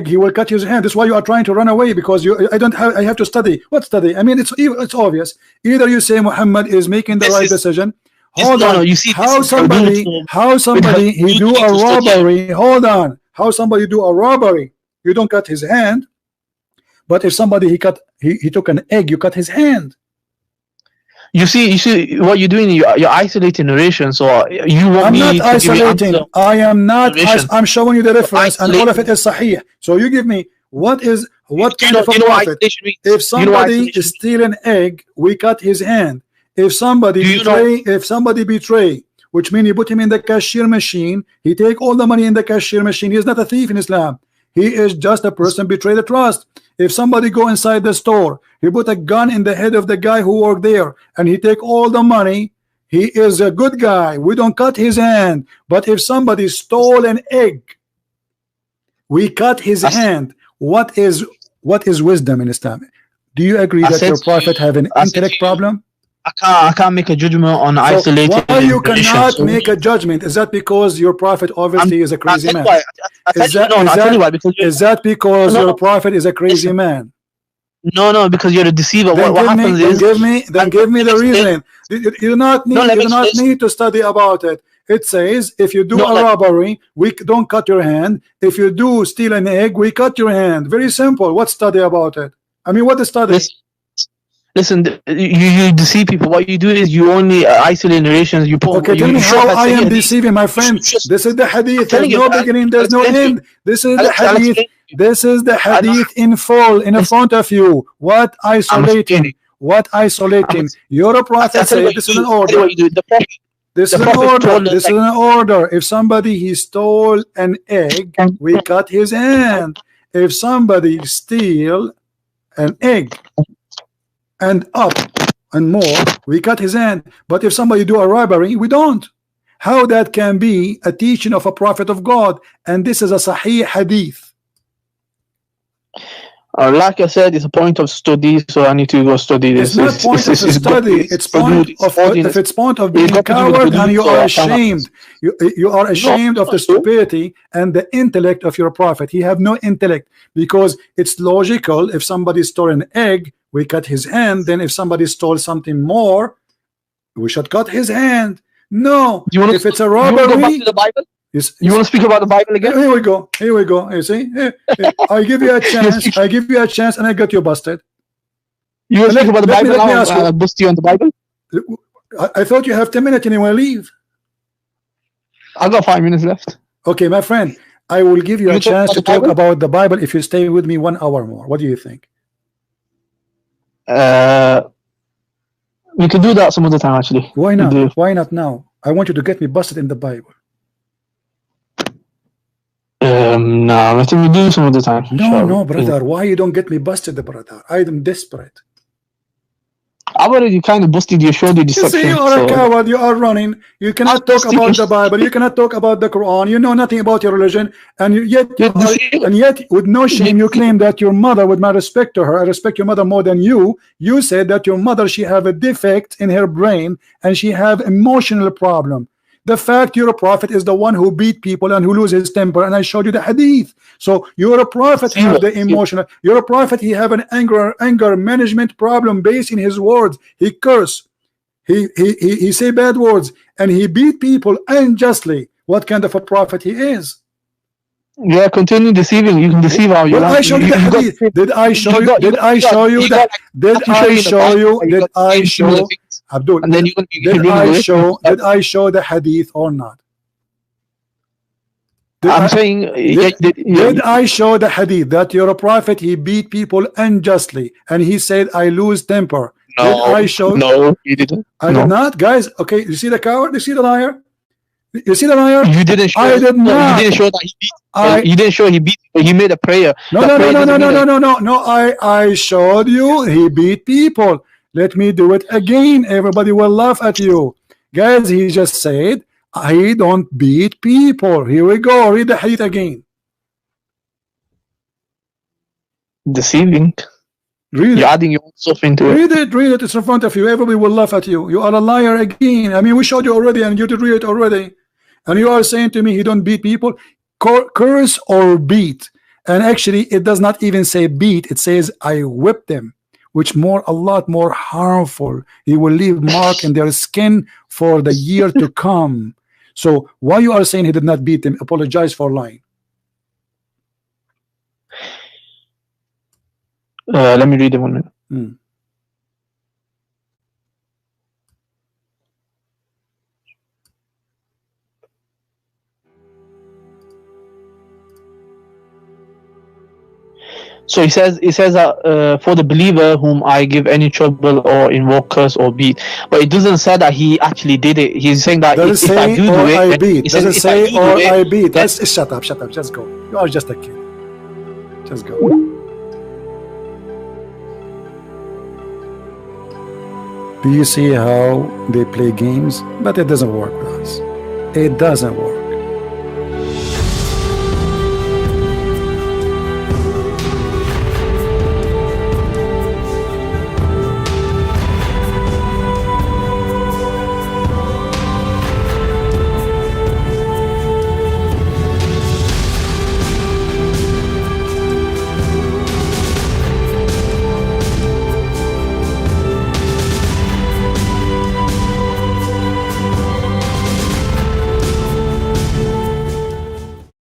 he will cut his hand. That's why you are trying to run away, because I have to study. What study? I mean, it's obvious. Either you say Muhammad is making the right decision. Hold on. You see, how somebody he do a robbery? Hold on. How somebody do a robbery? You don't cut his hand. But if somebody he took an egg, you cut his hand. You see what you're doing. You're isolating narration. So you want I'm me not to isolating. I am not. I'm showing you the reference, and all of it is sahih. So you give me what kind of a prophet? If somebody is stealing an egg, we cut his hand. If somebody betray, which means you put him in the cashier machine, he take all the money in the cashier machine. He is not a thief in Islam. He is just a person betray the trust. If somebody go inside the store, he put a gun in the head of the guy who worked there, and he take all the money, he is a good guy. We don't cut his hand. But if somebody stole an egg, we cut his hand. What is wisdom in Islam? Do you agree that your prophet have an intellect problem? I can't make a judgment on So isolated why you narration. cannot So make a judgment? Is that because your prophet obviously is a crazy I'll man? tell you why. I'll tell you why. Because Is that because no, your prophet is a crazy listen, man? no, because you're a deceiver. Then What happens is, give me the explain. reasoning. You do not No, let me explain. need to study about it. It says if you do No, a robbery, we don't cut your hand. If you do steal an egg, we cut your hand. Very simple. What study about it? I mean, what the study? Listen, you deceive people. What you do is you only isolate narrations. You put. Okay, tell me how I am deceiving, my friend. This is the hadith. There's no beginning. There's no end. This is the hadith. This is the hadith in full in front of you. What isolating? What isolating? Your prophet said this is an order. This is an order. This is an order. If somebody he stole an egg, we cut his hand. If somebody steal an egg and up and more, we cut his hand. But if somebody do a robbery, we don't. How that can be a teaching of a prophet of God? And this is a sahih hadith. Like I said, it's a point of study, so I need to go study this. It's not point of study. It's point of if it's point of being a coward, and you are ashamed. You are ashamed of the stupidity and the intellect of your prophet. He have no intellect, because it's logical. If somebody stole an egg, we cut his hand. Then if somebody stole something more, we should cut his hand. No, if it's a robbery, go back to the Bible? You want to speak about the Bible again? Here we go. Here we go. You see, I give you a chance. I give you a chance, and I got you busted. You want to speak about the Bible now? I'll bust you on the Bible. I thought you have 10 minutes and you want to leave. I got 5 minutes left. Okay, my friend. I will give you a chance to talk about the Bible if you stay with me 1 hour more. What do you think? We could do that some other time, actually. Why not? Why not now? I want you to get me busted in the Bible. No, I think we do some other time. No, brother. Why you don't get me busted, brother? I am desperate. I've already kind of busted you, showed you deception. You see, you are a coward. You are running. You cannot talk about the Bible. You cannot talk about the Quran. You know nothing about your religion, and yet with no shame, you claim that your mother, with my respect to her, I respect your mother more than you. You said that your mother, she have a defect in her brain and she have emotional problem. The fact you're a prophet is the one who beat people and who lose his temper, and I showed you the hadith. So you're a prophet, have the emotional. You're a prophet, he have an anger management problem based in his words. He curse, he say bad words, and he beat people unjustly. What kind of a prophet he is? Yeah, continue deceiving. You can deceive how you want. I showed you the hadith. Did I show you? Did I show you that? Did I show you? Did I show? Abdul, and then did I show the hadith or not? Did I show the hadith that you're a prophet, he beat people unjustly, and he said I lose temper? No, did I show? No, you didn't. I did not, guys. Okay, you see the coward? You see the liar? You see the liar? You didn't show. I did not. You didn't show that he beat. You didn't show he beat. He made a prayer. No. I showed you he beat people. Let me do it again. Everybody will laugh at you, guys. He just said I don't beat people. Here we go. Read the hadith again. Deceiving. Read You're adding your own stuff into it. Read it. It's in front of you. Everybody will laugh at you. You are a liar again. I mean, we showed you already, and you did read it already. And you are saying to me he don't beat people. Curse or beat. And actually, it does not even say beat. It says I whipped them, which a lot more harmful. He will leave mark in their skin for the year to come. So why you are saying he did not beat them? Apologize for lying. Let me read it 1 minute. So it says that for the believer whom I give any trouble or invoke curse or beat, but it doesn't say that he actually did it. He's saying that if I do it, I beat. Does it say or I beat? Shut up. Just go. You are just a kid. Just go. Do you see how they play games? But it doesn't work with us. It doesn't work.